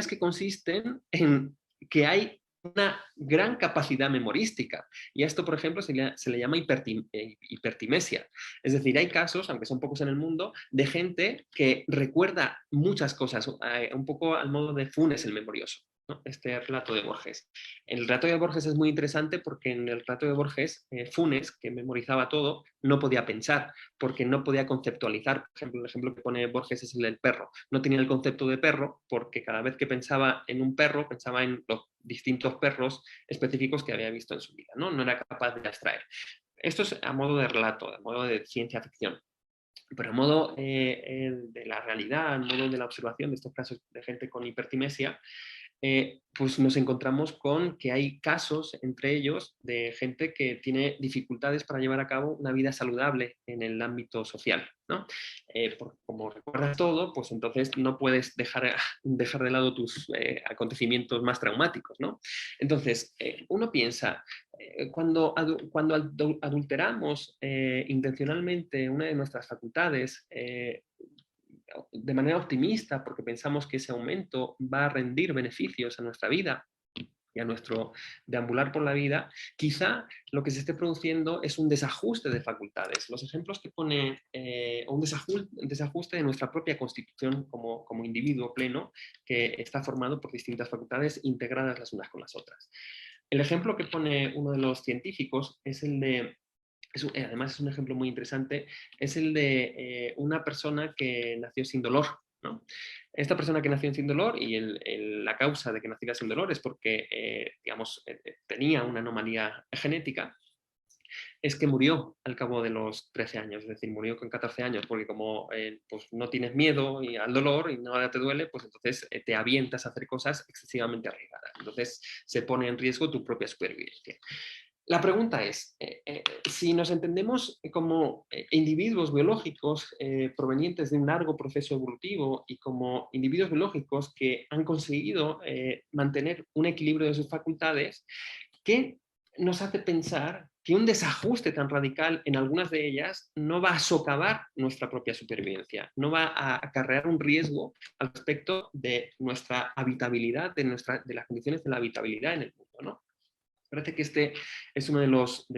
que consisten en que hay una gran capacidad memorística. Y a esto, por ejemplo, se le llama hipertimesia. Es decir, hay casos, aunque son pocos en el mundo, de gente que recuerda muchas cosas, un poco al modo de Funes el memorioso. ¿no? Este relato de Borges. El relato de Borges es muy interesante porque en el relato de Borges, Funes, que memorizaba todo, no podía pensar, porque no podía conceptualizar. Por ejemplo, el ejemplo que pone Borges es el del perro. No tenía el concepto de perro porque cada vez que pensaba en un perro, pensaba en los distintos perros específicos que había visto en su vida, ¿no? No era capaz de abstraer. Esto es a modo de relato, a modo de ciencia ficción. Pero a modo de la realidad, a modo de la observación de estos casos de gente con hipertimesia, pues nos encontramos con que hay casos entre ellos de gente que tiene dificultades para llevar a cabo una vida saludable en el ámbito social, ¿no? Porque como recuerdas todo, pues entonces no puedes dejar de lado tus acontecimientos más traumáticos, ¿no? Entonces, uno piensa, cuando adulteramos intencionalmente una de nuestras facultades, de manera optimista, porque pensamos que ese aumento va a rendir beneficios a nuestra vida y a nuestro deambular por la vida, quizá lo que se esté produciendo es un desajuste de facultades. Los ejemplos que pone un desajuste de nuestra propia constitución como individuo pleno, que está formado por distintas facultades integradas las unas con las otras. El ejemplo que pone uno de los científicos es el de además es un ejemplo muy interesante, es el de una persona que nació sin dolor, ¿no? Esta persona que nació sin dolor y la causa de que naciera sin dolor es porque, digamos, tenía una anomalía genética, es que murió al cabo de los 13 años, es decir, murió con 14 años, porque como pues no tienes miedo al dolor y nada te duele, pues entonces te avientas a hacer cosas excesivamente arriesgadas. Entonces se pone en riesgo tu propia supervivencia. La pregunta es, si nos entendemos como individuos biológicos provenientes de un largo proceso evolutivo y como individuos biológicos que han conseguido mantener un equilibrio de sus facultades, ¿qué nos hace pensar que un desajuste tan radical en algunas de ellas no va a socavar nuestra propia supervivencia, no va a acarrear un riesgo al respecto de nuestra habitabilidad, de las condiciones de la habitabilidad en el mundo, ¿no? Parece que este es uno de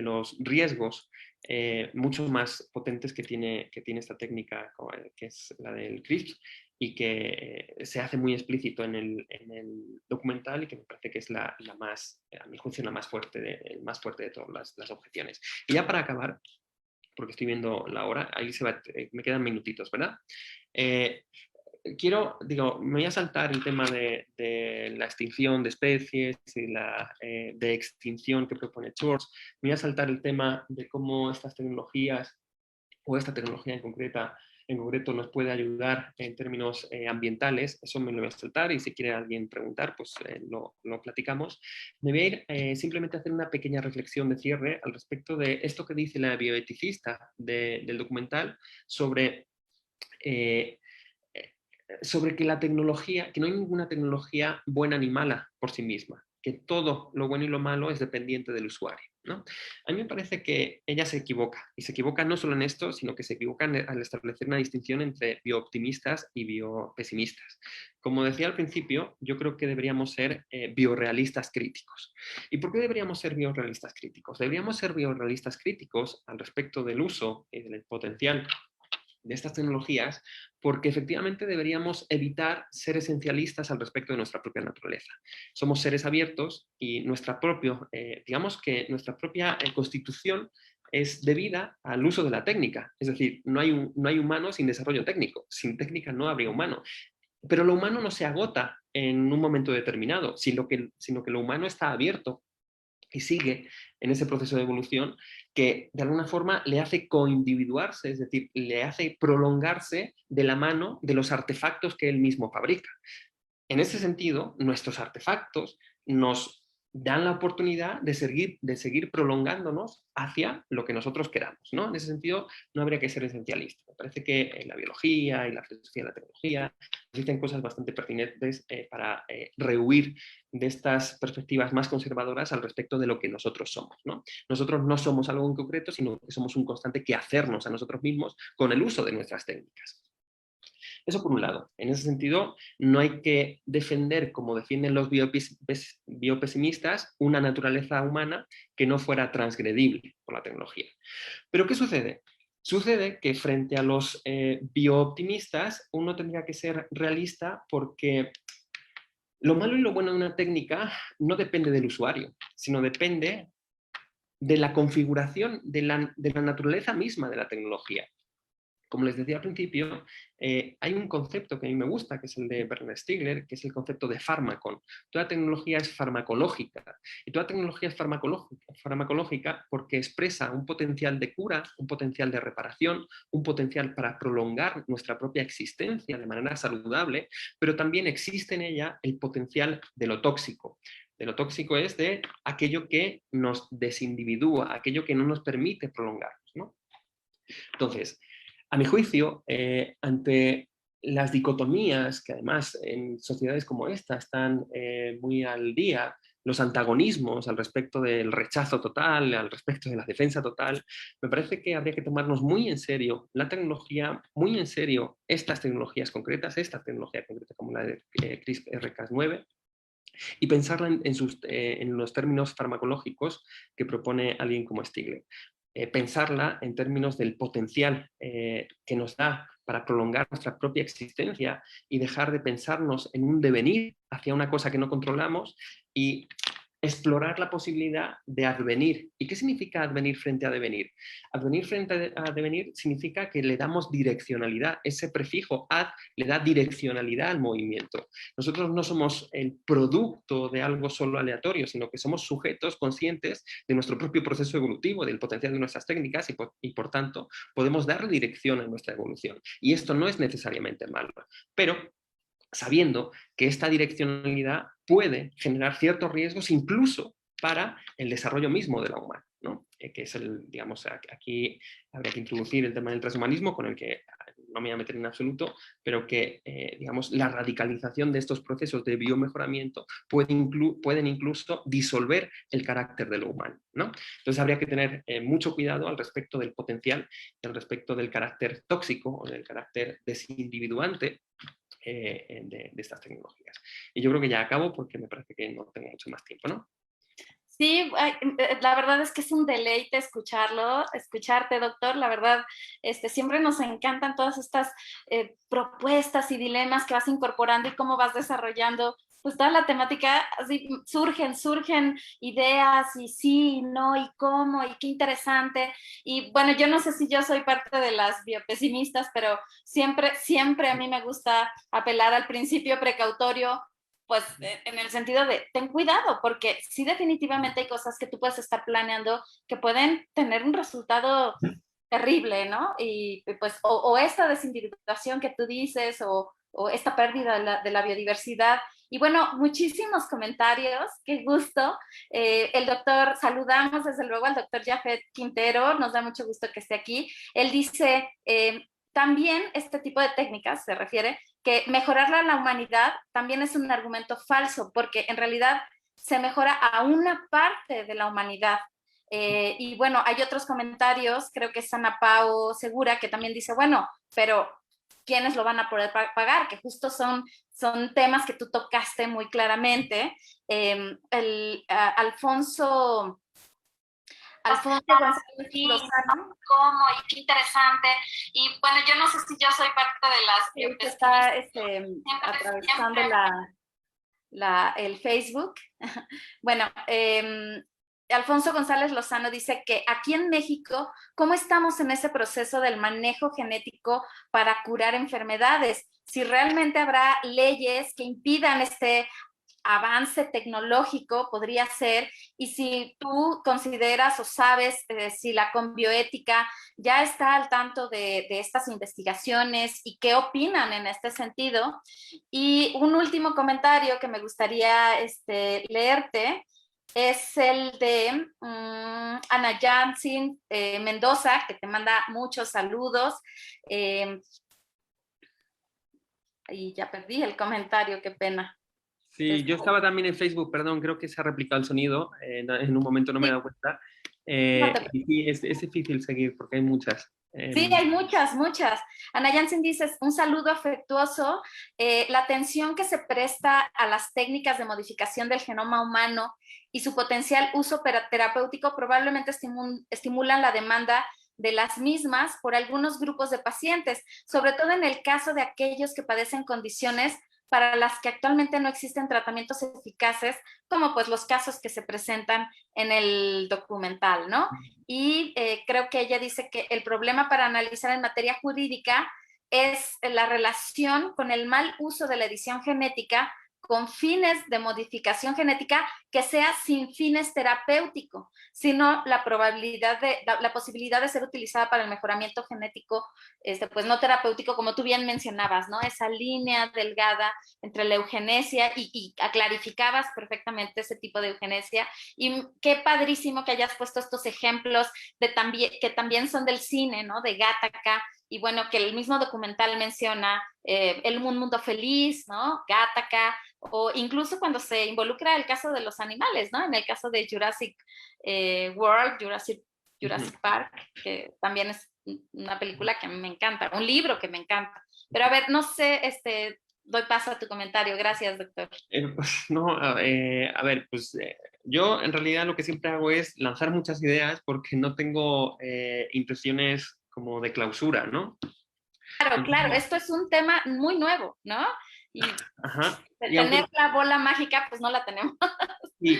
los riesgos mucho más potentes que tiene esta técnica, que es la del CRISPR, y que se hace muy explícito en el documental y que me parece que es la más, a mi juicio, el más fuerte de todas las objeciones. Y ya para acabar, porque estoy viendo la hora, ahí me quedan minutitos, ¿verdad? Eh, me voy a saltar el tema de la extinción de especies y de extinción que propone Schwartz. Me voy a saltar el tema de cómo estas tecnologías o esta tecnología en concreto nos puede ayudar en términos ambientales. Eso me lo voy a saltar y si quiere alguien preguntar, pues lo platicamos. Me voy a ir simplemente a hacer una pequeña reflexión de cierre al respecto de esto que dice la bioeticista del documental sobre eh, sobre que la tecnología, que no hay ninguna tecnología buena ni mala por sí misma, que todo lo bueno y lo malo es dependiente del usuario, ¿no? A mí me parece que ella se equivoca, y se equivoca no solo en esto, sino que se equivoca al establecer una distinción entre biooptimistas y biopesimistas. Como decía al principio, yo creo que deberíamos ser biorealistas críticos. ¿Y por qué deberíamos ser biorealistas críticos? Deberíamos ser biorealistas críticos al respecto del uso y del potencial de estas tecnologías, porque efectivamente deberíamos evitar ser esencialistas al respecto de nuestra propia naturaleza. Somos seres abiertos y digamos que nuestra propia constitución es debida al uso de la técnica. Es decir, no hay humano sin desarrollo técnico. Sin técnica no habría humano. Pero lo humano no se agota en un momento determinado, sino que lo humano está abierto y sigue en ese proceso de evolución que de alguna forma le hace coindividuarse, es decir, le hace prolongarse de la mano de los artefactos que él mismo fabrica. En ese sentido, nuestros artefactos nos dan la oportunidad de seguir prolongándonos hacia lo que nosotros queramos, ¿no? En ese sentido, no habría que ser esencialista. Me parece que en la biología y la filosofía de la tecnología existen cosas bastante pertinentes para rehuir de estas perspectivas más conservadoras al respecto de lo que nosotros somos, ¿no? Nosotros no somos algo en concreto, sino que somos un constante quehacernos a nosotros mismos con el uso de nuestras técnicas. Eso por un lado. En ese sentido, no hay que defender, como defienden los biopesimistas, una naturaleza humana que no fuera transgredible por la tecnología. Pero ¿qué sucede? Sucede que frente a los biooptimistas uno tendría que ser realista porque Lo malo y lo bueno de una técnica no depende del usuario, sino depende de la configuración de la naturaleza misma de la tecnología. Como les decía al principio, hay un concepto que a mí me gusta, que es el de Bernard Stiegler, que es el concepto de fármacon. Toda tecnología es farmacológica, y toda tecnología es farmacológica porque expresa un potencial de cura, un potencial de reparación, un potencial para prolongar nuestra propia existencia de manera saludable, pero también existe en ella el potencial de lo tóxico. De lo tóxico es de aquello que nos desindividúa, aquello que no nos permite prolongarnos, ¿no? Entonces, a mi juicio, ante las dicotomías que además en sociedades como esta están muy al día, los antagonismos al respecto del rechazo total, al respecto de la defensa total, me parece que habría que tomarnos muy en serio la tecnología, muy en serio estas tecnologías concretas, esta tecnología concreta como la de CRISPR-Cas9, y pensarla en los términos farmacológicos que propone alguien como Stiglitz. Pensarla en términos del potencial que nos da para prolongar nuestra propia existencia y dejar de pensarnos en un devenir hacia una cosa que no controlamos y explorar la posibilidad de advenir. ¿Y qué significa advenir frente a devenir? Advenir frente a devenir significa que le damos direccionalidad. Ese prefijo ad le da direccionalidad al movimiento. Nosotros no somos el producto de algo solo aleatorio, sino que somos sujetos conscientes de nuestro propio proceso evolutivo, del potencial de nuestras técnicas y por tanto podemos dar dirección a nuestra evolución. Y esto no es necesariamente malo, pero sabiendo que esta direccionalidad puede generar ciertos riesgos incluso para el desarrollo mismo de la humanidad, ¿no? Que es digamos, aquí habría que introducir el tema del transhumanismo, con el que no me voy a meter en absoluto, pero que, digamos, la radicalización de estos procesos de biomejoramiento pueden incluso disolver el carácter de lo humano, ¿no? Entonces habría que tener mucho cuidado al respecto del potencial, al respecto del carácter tóxico o del carácter desindividuante de estas tecnologías. Y yo creo que ya acabo porque me parece que no tengo mucho más tiempo, ¿no? Sí, la verdad es que es un deleite escucharte, doctor. La verdad, siempre nos encantan todas estas propuestas y dilemas que vas incorporando y cómo vas desarrollando pues toda la temática. Así surgen ideas y sí, y no, y cómo, y qué interesante. Y bueno, yo no sé si yo soy parte de las biopesimistas, pero siempre a mí me gusta apelar al principio precautorio, pues en el sentido de ten cuidado, porque sí definitivamente hay cosas que tú puedes estar planeando que pueden tener un resultado terrible, ¿no? Y pues o esta desindividuación que tú dices o esta pérdida de la biodiversidad. Y bueno, muchísimos comentarios, qué gusto. El doctor, saludamos desde luego al doctor Jafet Quintero, nos da mucho gusto que esté aquí. Él dice, también este tipo de técnicas, se refiere, que mejorar la humanidad también es un argumento falso, porque en realidad se mejora a una parte de la humanidad. Y bueno, hay otros comentarios, creo que es Ana Pao Segura, que también dice, bueno, pero ¿quiénes lo van a poder pagar? Que justo son temas que tú tocaste muy claramente. Alfonso González Sí, Lozano. cómo y qué interesante. Y bueno, yo no sé si yo soy parte de las Que está atravesando siempre el Facebook. Bueno, Alfonso González Lozano dice que aquí en México, ¿cómo estamos en ese proceso del manejo genético para curar enfermedades? Si realmente habrá leyes que impidan este avance tecnológico, podría ser, y si tú consideras o sabes si la Conbioética ya está al tanto de estas investigaciones y qué opinan en este sentido. Y un último comentario que me gustaría leerte es el de Ana Jansin Mendoza, que te manda muchos saludos. Y ya perdí el comentario, qué pena. Sí, yo estaba también en Facebook, perdón, creo que se ha replicado el sonido, en un momento no me he dado cuenta. Y sí, es difícil seguir porque hay muchas. Sí, hay muchas. Ana Jansen dice, un saludo afectuoso. La atención que se presta a las técnicas de modificación del genoma humano y su potencial uso terapéutico probablemente estimulan la demanda de las mismas por algunos grupos de pacientes, sobre todo en el caso de aquellos que padecen condiciones para las que actualmente no existen tratamientos eficaces, como pues los casos que se presentan en el documental, ¿no? Y creo que ella dice que el problema para analizar en materia jurídica es la relación con el mal uso de la edición genética con fines de modificación genética que sea sin fines terapéuticos, sino la posibilidad de ser utilizada para el mejoramiento genético, pues no terapéutico, como tú bien mencionabas, ¿no? Esa línea delgada entre la eugenesia y clarificabas perfectamente ese tipo de eugenesia. Y qué padrísimo que hayas puesto estos ejemplos que también son del cine, ¿no? De Gattaca, y bueno, que el mismo documental menciona Un Mundo Feliz, ¿no? Gattaca, o incluso cuando se involucra el caso de los animales, ¿no? En el caso de Jurassic World, Jurassic Park, que también es una película que a mí me encanta, un libro que me encanta. Pero a ver, no sé, doy paso a tu comentario. Gracias, doctor. Pues no, a ver, pues yo en realidad lo que siempre hago es lanzar muchas ideas porque no tengo impresiones como de clausura, ¿no? Claro, claro, esto es un tema muy nuevo, ¿no? Y Ajá. Y tener aunque, la bola mágica, pues no la tenemos. y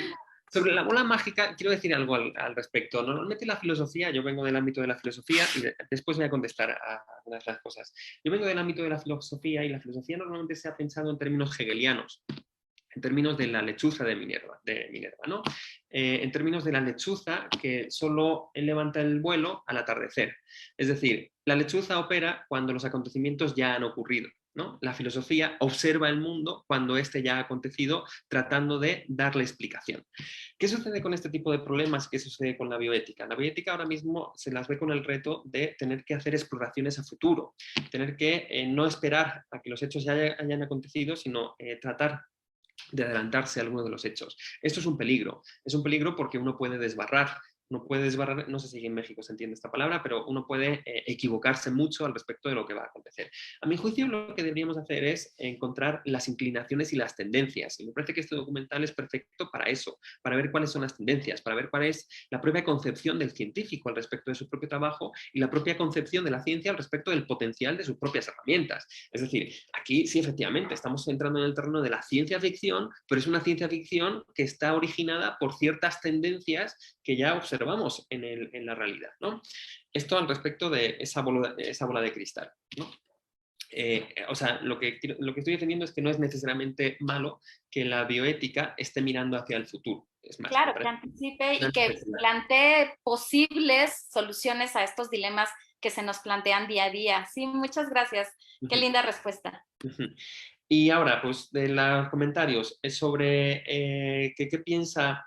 sobre la bola mágica, quiero decir algo al respecto. Normalmente la filosofía, yo vengo del ámbito de la filosofía y después voy a contestar a algunas de las cosas. Yo vengo del ámbito de la filosofía y la filosofía normalmente se ha pensado en términos hegelianos, en términos de la lechuza de Minerva, ¿no? En términos de la lechuza que solo levanta el vuelo al atardecer. Es decir, la lechuza opera cuando los acontecimientos ya han ocurrido, ¿no? La filosofía observa el mundo cuando éste ya ha acontecido, tratando de darle explicación. ¿Qué sucede con este tipo de problemas? ¿Qué sucede con la bioética? La bioética ahora mismo se las ve con el reto de tener que hacer exploraciones a futuro, tener que no esperar a que los hechos ya hayan acontecido, sino tratar de adelantarse a alguno de los hechos. Esto es un peligro porque uno puede desbarrar, no sé si en México se entiende esta palabra, pero uno puede equivocarse mucho al respecto de lo que va a acontecer. A mi juicio, lo que deberíamos hacer es encontrar las inclinaciones y las tendencias. Y me parece que este documental es perfecto para eso, para ver cuáles son las tendencias, para ver cuál es la propia concepción del científico al respecto de su propio trabajo y la propia concepción de la ciencia al respecto del potencial de sus propias herramientas. Es decir, aquí sí, efectivamente, estamos entrando en el terreno de la ciencia ficción, pero es una ciencia ficción que está originada por ciertas tendencias que ya observamos en la realidad, ¿no? Esto al respecto de esa bola de cristal, ¿no? O sea, lo que estoy defendiendo es que no es necesariamente malo que la bioética esté mirando hacia el futuro. Es más, Claro, que anticipe y que plantee posibles soluciones a estos dilemas que se nos plantean día a día. Sí, muchas gracias. Qué linda respuesta. Y ahora, pues de los comentarios sobre qué piensa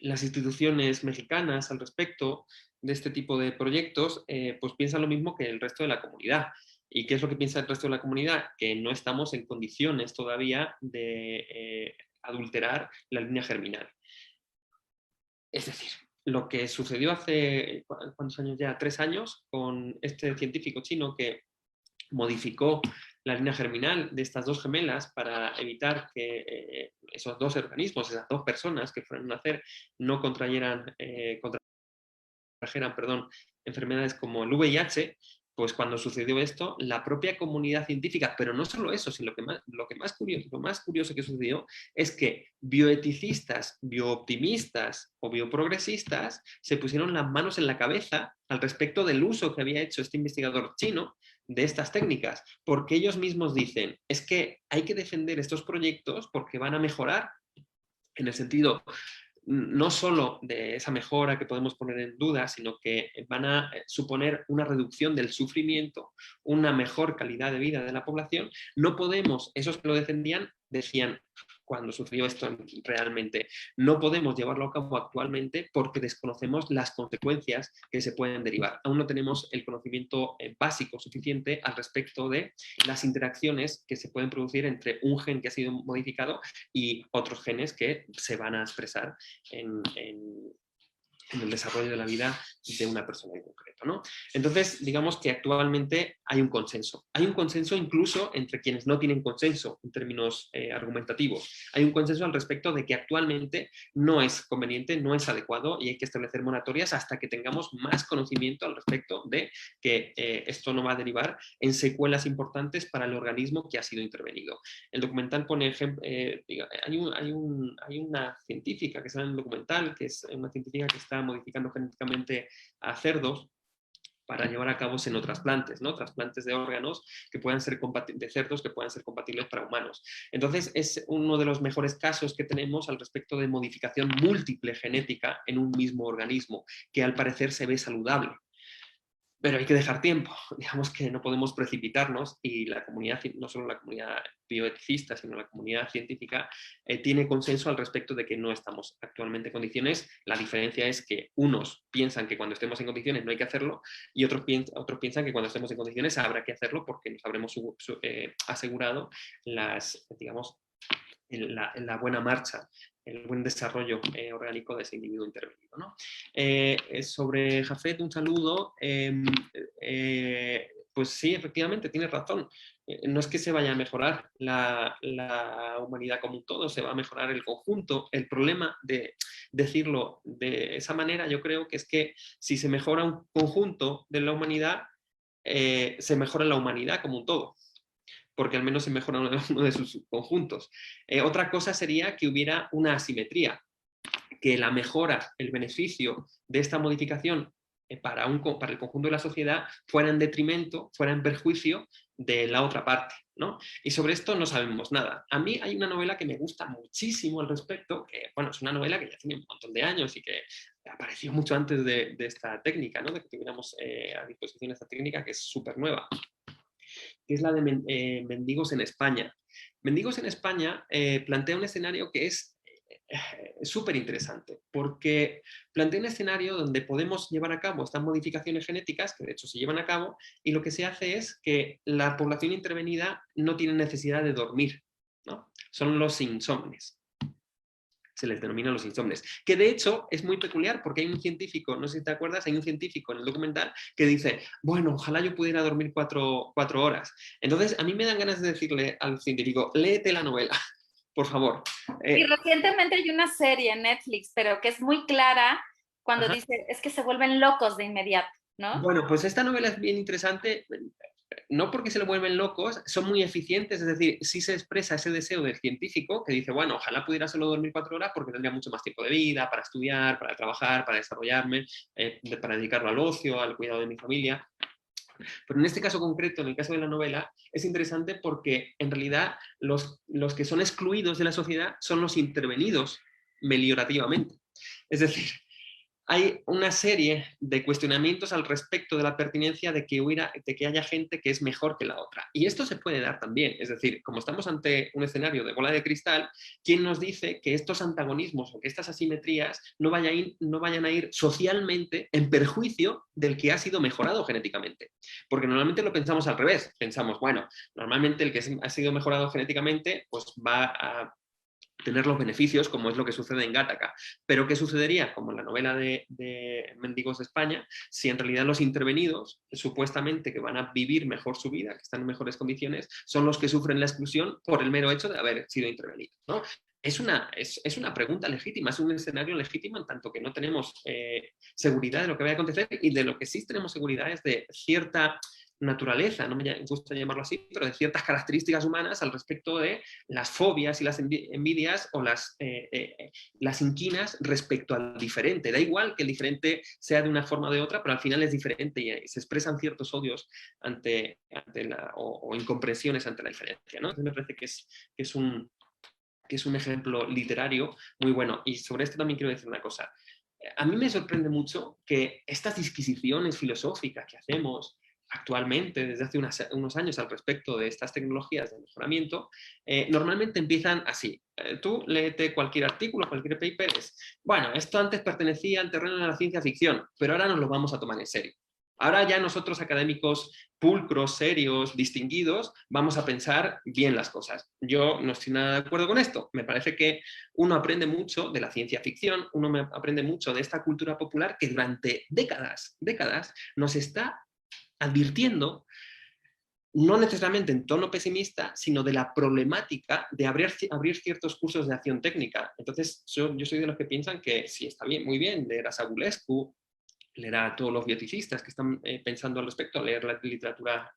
las instituciones mexicanas al respecto de este tipo de proyectos, pues piensa lo mismo que el resto de la comunidad. ¿Y qué es lo que piensa el resto de la comunidad? Que no estamos en condiciones todavía de adulterar la línea germinal. Es decir, lo que sucedió hace, ¿cuántos años ya? 3 años, con este científico chino que modificó la línea germinal de estas dos gemelas para evitar que esos dos organismos, esas dos personas que fueran a nacer, no contrajeran enfermedades como el VIH. Pues cuando sucedió esto, la propia comunidad científica, pero no solo eso, sino lo más curioso que sucedió es que bioeticistas, biooptimistas o bioprogresistas se pusieron las manos en la cabeza al respecto del uso que había hecho este investigador chino de estas técnicas, porque ellos mismos dicen, es que hay que defender estos proyectos porque van a mejorar en el sentido no solo de esa mejora que podemos poner en duda, sino que van a suponer una reducción del sufrimiento, una mejor calidad de vida de la población. No podemos, esos que lo defendían, decían cuando sucedió esto realmente, no podemos llevarlo a cabo actualmente porque desconocemos las consecuencias que se pueden derivar. Aún no tenemos el conocimiento básico suficiente al respecto de las interacciones que se pueden producir entre un gen que ha sido modificado y otros genes que se van a expresar en en el desarrollo de la vida de una persona en concreto, ¿no? Entonces, digamos que actualmente hay un consenso. Hay un consenso incluso entre quienes no tienen consenso en términos argumentativos. Hay un consenso al respecto de que actualmente no es conveniente, no es adecuado y hay que establecer moratorias hasta que tengamos más conocimiento al respecto de que esto no va a derivar en secuelas importantes para el organismo que ha sido intervenido. El documental pone ejemplo, hay una científica que sale en el documental, que es una científica que está modificando genéticamente a cerdos para llevar a cabo xenotrasplantes, ¿no? Trasplantes de órganos que puedan ser de cerdos que puedan ser compatibles para humanos. Entonces, es uno de los mejores casos que tenemos al respecto de modificación múltiple genética en un mismo organismo, que al parecer se ve saludable. Pero hay que dejar tiempo, digamos que no podemos precipitarnos y la comunidad, no solo la comunidad bioeticista, sino la comunidad científica tiene consenso al respecto de que no estamos actualmente en condiciones. La diferencia es que unos piensan que cuando estemos en condiciones no hay que hacerlo y otros piensan que cuando estemos en condiciones habrá que hacerlo porque nos habremos asegurado digamos, la buena marcha, el buen desarrollo orgánico de ese individuo intervenido, ¿no? Sobre Jafet, un saludo. Pues sí, efectivamente, tienes razón. No es que se vaya a mejorar la humanidad como un todo, se va a mejorar el conjunto. El problema de decirlo de esa manera, yo creo que es que si se mejora un conjunto de la humanidad, se mejora la humanidad como un todo, porque al menos se mejora uno de sus conjuntos. Otra cosa sería que hubiera una asimetría, que la mejora, el beneficio de esta modificación para el conjunto de la sociedad fuera en detrimento, fuera en perjuicio de la otra parte, ¿no? Y sobre esto no sabemos nada. A mí hay una novela que me gusta muchísimo al respecto, que bueno, es una novela que ya tiene un montón de años y que apareció mucho antes de esta técnica, ¿no? De que tuviéramos a disposición esta técnica que es súper nueva, que es la de Mendigos en España. Mendigos en España plantea un escenario que es súper interesante, porque plantea un escenario donde podemos llevar a cabo estas modificaciones genéticas, que de hecho se llevan a cabo, y lo que se hace es que la población intervenida no tiene necesidad de dormir, ¿no? Son los insomnes. Se les denomina los insomnes, que de hecho es muy peculiar porque hay un científico, no sé si te acuerdas, hay un científico en el documental que dice, bueno, ojalá yo pudiera dormir 4 horas. Entonces a mí me dan ganas de decirle al científico, léete la novela, por favor. Y recientemente hay una serie en Netflix, pero que es muy clara cuando dice, es que se vuelven locos de inmediato, ¿no? Bueno, pues esta novela es bien interesante, no porque se lo vuelven locos, son muy eficientes, es decir, sí se expresa ese deseo del científico que dice, bueno, ojalá pudiera solo dormir 4 horas porque tendría mucho más tiempo de vida para estudiar, para trabajar, para desarrollarme, para dedicarlo al ocio, al cuidado de mi familia. Pero en este caso concreto, en el caso de la novela, es interesante porque en realidad los que son excluidos de la sociedad son los intervenidos meliorativamente. Es decir, hay una serie de cuestionamientos al respecto de la pertinencia de que haya gente que es mejor que la otra. Y esto se puede dar también. Es decir, como estamos ante un escenario de bola de cristal, ¿quién nos dice que estos antagonismos o que estas asimetrías no vayan a ir socialmente en perjuicio del que ha sido mejorado genéticamente? Porque normalmente lo pensamos al revés. Pensamos, bueno, normalmente el que ha sido mejorado genéticamente pues va a tener los beneficios, como es lo que sucede en Gattaca. Pero ¿qué sucedería, como en la novela de Mendigos de España, si en realidad los intervenidos, supuestamente que van a vivir mejor su vida, que están en mejores condiciones, son los que sufren la exclusión por el mero hecho de haber sido intervenidos, ¿no? Es una pregunta legítima, es un escenario legítimo en tanto que no tenemos seguridad de lo que va a acontecer y de lo que sí tenemos seguridad es de cierta naturaleza, no me gusta llamarlo así, pero de ciertas características humanas al respecto de las fobias y las envidias o las inquinas respecto al diferente. Da igual que el diferente sea de una forma o de otra, pero al final es diferente y se expresan ciertos odios o incomprensiones ante la diferencia, ¿no? Entonces me parece que es un ejemplo literario muy bueno. Y sobre esto también quiero decir una cosa. A mí me sorprende mucho que estas disquisiciones filosóficas que hacemos actualmente, desde hace unos años al respecto de estas tecnologías de mejoramiento, normalmente empiezan así. Tú léete cualquier artículo, cualquier paper, bueno, esto antes pertenecía al terreno de la ciencia ficción, pero ahora nos lo vamos a tomar en serio. Ahora ya nosotros académicos pulcros, serios, distinguidos, vamos a pensar bien las cosas. Yo no estoy nada de acuerdo con esto. Me parece que uno aprende mucho de la ciencia ficción, aprende mucho de esta cultura popular que durante décadas nos está advirtiendo, no necesariamente en tono pesimista, sino de la problemática de abrir ciertos cursos de acción técnica. Entonces, yo soy de los que piensan que sí, está bien, muy bien, leer a Sagulescu, leer a todos los bioticistas que están pensando al respecto, leer la literatura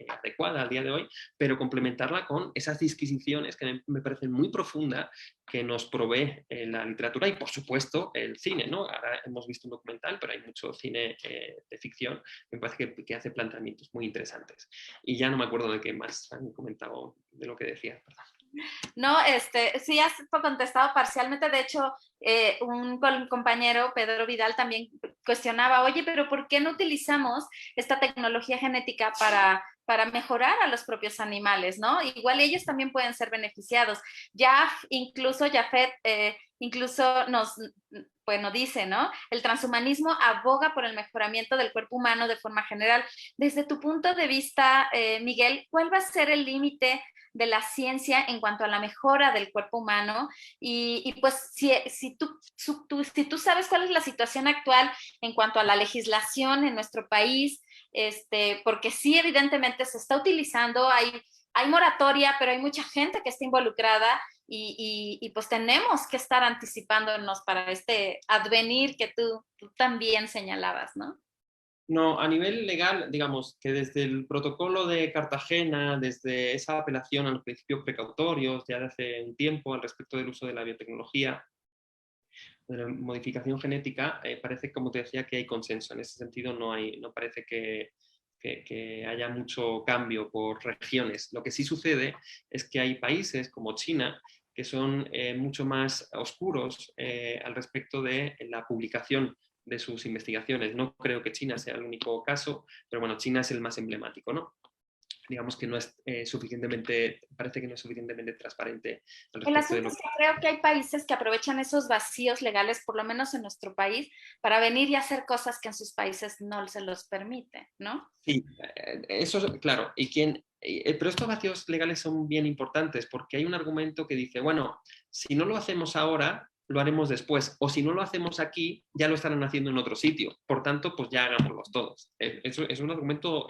adecuada al día de hoy, pero complementarla con esas disquisiciones que me parecen muy profundas que nos provee la literatura y, por supuesto, el cine, ¿no? Ahora hemos visto un documental, pero hay mucho cine de ficción, me parece que hace planteamientos muy interesantes. Y ya no me acuerdo de qué más han comentado de lo que decía, perdón. No, sí has contestado parcialmente. De hecho, un compañero, Pedro Vidal, también cuestionaba, oye, pero ¿por qué no utilizamos esta tecnología genética para mejorar a los propios animales, ¿no? Igual ellos también pueden ser beneficiados. Ya incluso Jafet incluso bueno, dice, ¿no? El transhumanismo aboga por el mejoramiento del cuerpo humano de forma general. Desde tu punto de vista, Miguel, ¿cuál va a ser el límite de la ciencia en cuanto a la mejora del cuerpo humano? Y pues si tú sabes cuál es la situación actual en cuanto a la legislación en nuestro país, porque sí, evidentemente se está utilizando, hay moratoria, pero hay mucha gente que está involucrada y pues tenemos que estar anticipándonos para este advenir que tú también señalabas, ¿no? No, a nivel legal, digamos que desde el protocolo de Cartagena, desde esa apelación a los principios precautorios ya de hace un tiempo al respecto del uso de la biotecnología, de la modificación genética, parece, como te decía, que hay consenso. En ese sentido no parece que haya mucho cambio por regiones. Lo que sí sucede es que hay países como China que son mucho más oscuros al respecto de la publicación de sus investigaciones. No creo que China sea el único caso, pero bueno, China es el más emblemático, ¿no? Digamos que no es parece que no es suficientemente transparente al El respecto de asunto lo es que... que creo que hay países que aprovechan esos vacíos legales, por lo menos en nuestro país, para venir y hacer cosas que en sus países no se los permite, ¿no? Sí, eso es claro. Pero estos vacíos legales son bien importantes porque hay un argumento que dice, bueno, si no lo hacemos ahora, lo haremos después. O si no lo hacemos aquí, ya lo estarán haciendo en otro sitio. Por tanto, pues ya hagámoslos todos. Eso es un argumento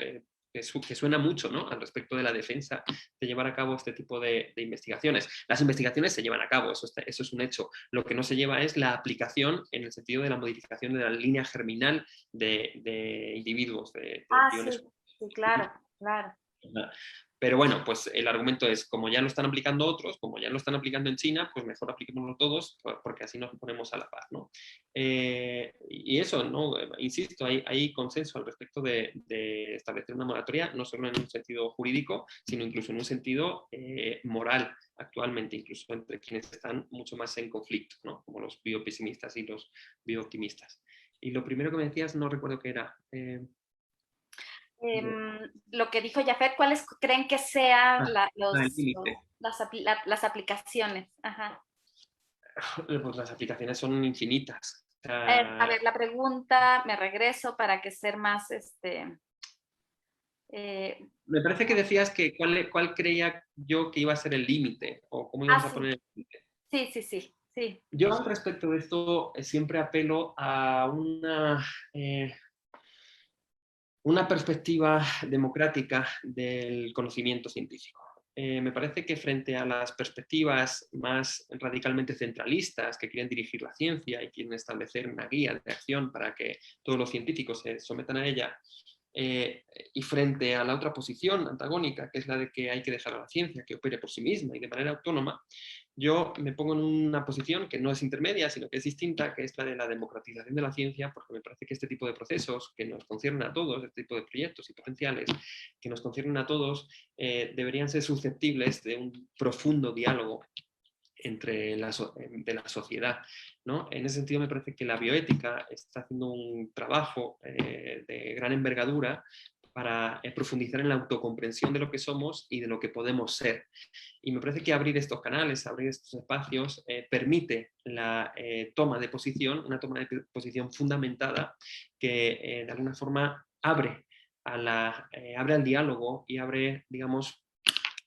que suena mucho, ¿no? Al respecto de la defensa de llevar a cabo este tipo de investigaciones. Las investigaciones se llevan a cabo, eso es un hecho. Lo que no se lleva es la aplicación en el sentido de la modificación de la línea germinal de individuos, de Sí, embriones. sí, claro, claro. Pero bueno, pues el argumento es, como ya lo están aplicando otros, como ya lo están aplicando en China, pues mejor apliquémoslo todos, porque así nos ponemos a la par, ¿no? Y eso, ¿no? Insisto, hay consenso al respecto de establecer una moratoria, no solo en un sentido jurídico, sino incluso en un sentido moral, actualmente, incluso entre quienes están mucho más en conflicto, ¿no? Como los biopesimistas y los biooptimistas. Y lo primero que me decías, no recuerdo qué era. Lo que dijo Jafet, ¿cuáles creen que sean El límite. las aplicaciones? Ajá. Pues las aplicaciones son infinitas. O A sea, ver, la pregunta, me regreso para que ser más, eh, me parece que decías que cuál creía yo que iba a ser el límite o cómo íbamos a sí, poner el límite. sí. Yo al respecto de esto siempre apelo a una perspectiva democrática del conocimiento científico. Me parece que frente a las perspectivas más radicalmente centralistas que quieren dirigir la ciencia y quieren establecer una guía de acción para que todos los científicos se sometan a ella, y frente a la otra posición antagónica, que es la de que hay que dejar a la ciencia que opere por sí misma y de manera autónoma, yo me pongo en una posición que no es intermedia, sino que es distinta, que es la de la democratización de la ciencia, porque me parece que este tipo de procesos que nos conciernen a todos, este tipo de proyectos y potenciales que nos conciernen a todos, deberían ser susceptibles de un profundo diálogo de la sociedad, ¿no? En ese sentido me parece que la bioética está haciendo un trabajo de gran envergadura para profundizar en la autocomprensión de lo que somos y de lo que podemos ser. Y me parece que abrir estos canales, abrir estos espacios, permite la toma de posición, una toma de posición fundamentada que de alguna forma abre, abre al diálogo y abre, digamos,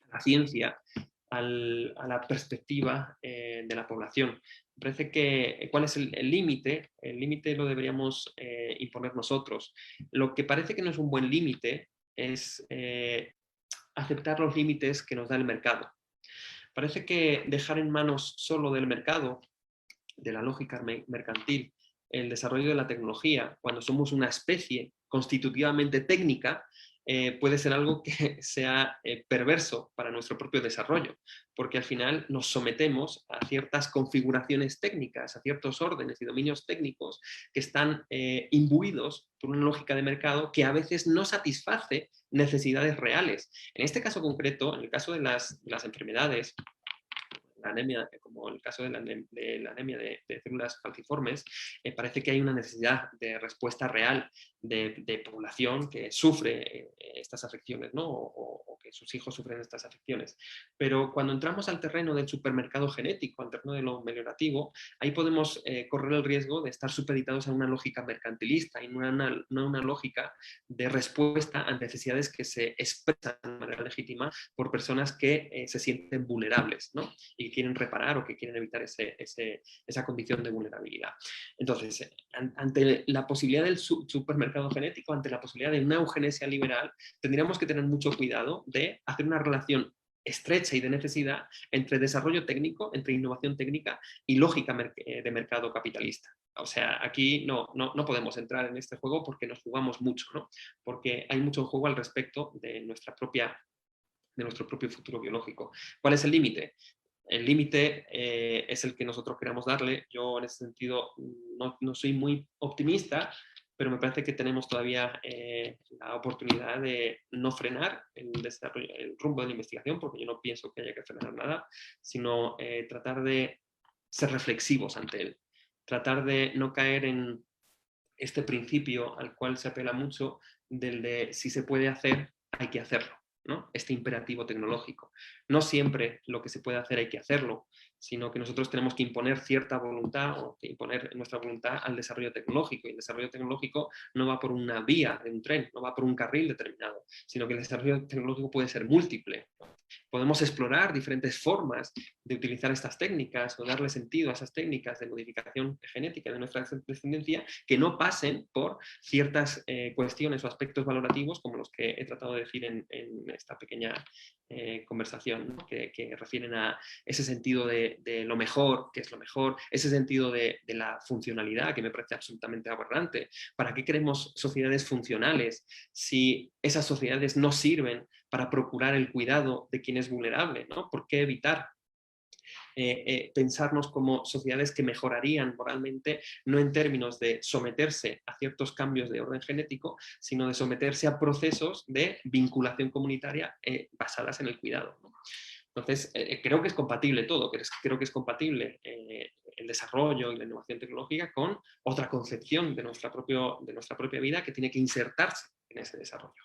a la ciencia, a la perspectiva de la población. Me parece que, ¿cuál es el límite? El límite lo deberíamos imponer nosotros. Lo que parece que no es un buen límite es aceptar los límites que nos da el mercado. Parece que dejar en manos solo del mercado, de la lógica mercantil, el desarrollo de la tecnología, cuando somos una especie constitutivamente técnica, puede ser algo que sea perverso para nuestro propio desarrollo, porque al final nos sometemos a ciertas configuraciones técnicas, a ciertos órdenes y dominios técnicos que están imbuidos por una lógica de mercado que a veces no satisface necesidades reales. En este caso concreto, en el caso de las enfermedades, la anemia, como el caso de la anemia de células falciformes, parece que hay una necesidad de respuesta real de población que sufre estas afecciones, ¿no? O que sus hijos sufren estas afecciones. Pero cuando entramos al terreno del supermercado genético, al terreno de lo meliorativo, ahí podemos correr el riesgo de estar supeditados a una lógica mercantilista y no a una lógica de respuesta a necesidades que se expresan de manera legítima por personas que se sienten vulnerables, ¿no? Y quieren reparar o que quieren evitar esa condición de vulnerabilidad. Entonces, ante la posibilidad del supermercado genético, ante la posibilidad de una eugenesia liberal, tendríamos que tener mucho cuidado de hacer una relación estrecha y de necesidad entre desarrollo técnico, entre innovación técnica y lógica de mercado capitalista. O sea, aquí no podemos entrar en este juego porque nos jugamos mucho, ¿no? Porque hay mucho en juego al respecto de nuestro propio futuro biológico. ¿Cuál es el límite? El límite es el que nosotros queremos darle. Yo en ese sentido no soy muy optimista, pero me parece que tenemos todavía la oportunidad de no frenar el rumbo de la investigación, porque yo no pienso que haya que frenar nada, sino tratar de ser reflexivos ante él. Tratar de no caer en este principio al cual se apela mucho, del de si se puede hacer, hay que hacerlo, ¿no? Este imperativo tecnológico. No siempre lo que se puede hacer hay que hacerlo, sino que nosotros tenemos que imponer cierta voluntad o que imponer nuestra voluntad al desarrollo tecnológico. Y el desarrollo tecnológico no va por una vía de un tren, no va por un carril determinado, sino que el desarrollo tecnológico puede ser múltiple. Podemos explorar diferentes formas de utilizar estas técnicas o darle sentido a esas técnicas de modificación genética de nuestra descendencia que no pasen por ciertas cuestiones o aspectos valorativos como los que he tratado de decir en esta pequeña conversación, ¿no? que refieren a ese sentido de lo mejor, que es lo mejor, ese sentido de la funcionalidad que me parece absolutamente aberrante. ¿Para qué queremos sociedades funcionales si esas sociedades no sirven para procurar el cuidado de quien es vulnerable, ¿no? ¿Por qué evitar pensarnos como sociedades que mejorarían moralmente, no en términos de someterse a ciertos cambios de orden genético, sino de someterse a procesos de vinculación comunitaria basadas en el cuidado, ¿no? Entonces, creo que es compatible todo, creo que es compatible el desarrollo y la innovación tecnológica con otra concepción de nuestra propia vida que tiene que insertarse en ese desarrollo.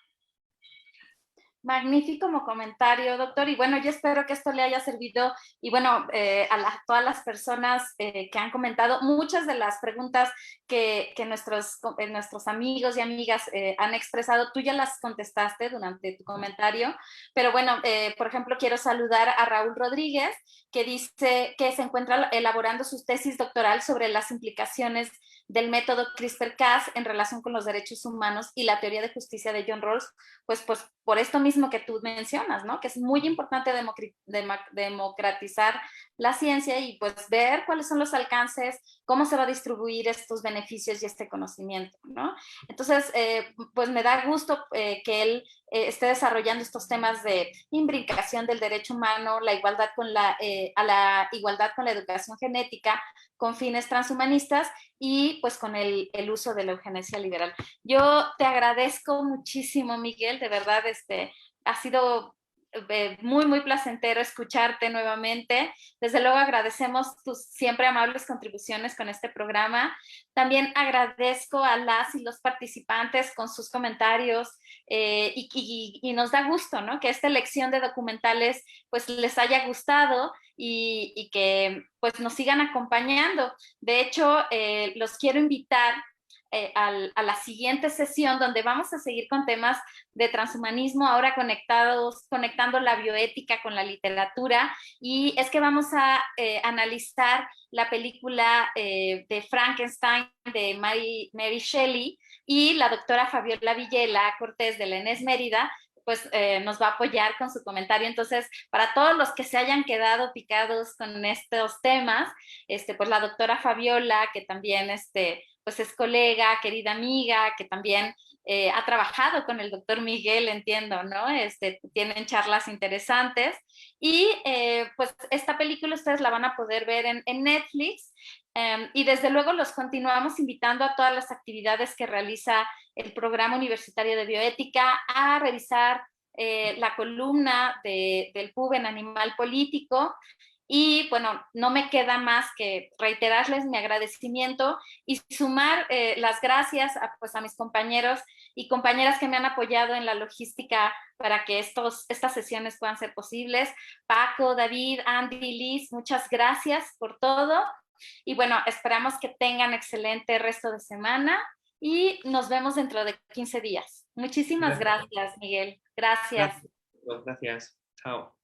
Magnífico como comentario, doctor. Y bueno, yo espero que esto le haya servido. Y bueno, todas las personas que han comentado, muchas de las preguntas que nuestros amigos y amigas han expresado, tú ya las contestaste durante tu comentario. Pero bueno, por ejemplo, quiero saludar a Raúl Rodríguez, que dice que se encuentra elaborando su tesis doctoral sobre las implicaciones del método CRISPR-Cas en relación con los derechos humanos y la teoría de justicia de John Rawls, pues por esto mismo que tú mencionas, ¿no? Que es muy importante democratizar la ciencia y pues ver cuáles son los alcances, cómo se va a distribuir estos beneficios y este conocimiento, ¿no? Entonces, pues me da gusto que él esté desarrollando estos temas de imbricación del derecho humano, la igualdad a la igualdad con la educación genética, con fines transhumanistas y pues con el uso de la eugenesia liberal. Yo te agradezco muchísimo, Miguel, de verdad, ha sido muy, muy placentero escucharte nuevamente. Desde luego agradecemos tus siempre amables contribuciones con este programa. También agradezco a las y los participantes con sus comentarios y nos da gusto, ¿no? Que esta elección de documentales pues les haya gustado y que pues nos sigan acompañando. De hecho, los quiero invitar a la siguiente sesión, donde vamos a seguir con temas de transhumanismo, ahora conectando la bioética con la literatura, y es que vamos a analizar la película de Frankenstein de Mary Shelley, y la doctora Fabiola Villela Cortés de la ENES Mérida pues nos va a apoyar con su comentario. Entonces, para todos los que se hayan quedado picados con estos temas, pues la doctora Fabiola, que también pues es colega, querida amiga, que también ha trabajado con el doctor Miguel, entiendo, ¿no? Tienen charlas interesantes. Y pues esta película ustedes la van a poder ver en Netflix. Y desde luego los continuamos invitando a todas las actividades que realiza el Programa Universitario de Bioética, a revisar la columna del PUB en Animal Político. Y bueno, no me queda más que reiterarles mi agradecimiento y sumar las gracias pues a mis compañeros y compañeras que me han apoyado en la logística para que estas sesiones puedan ser posibles. Paco, David, Andy, Liz, muchas gracias por todo. Y bueno, esperamos que tengan excelente resto de semana y nos vemos dentro de 15 días. Muchísimas gracias, Miguel. Gracias. Gracias. Chao.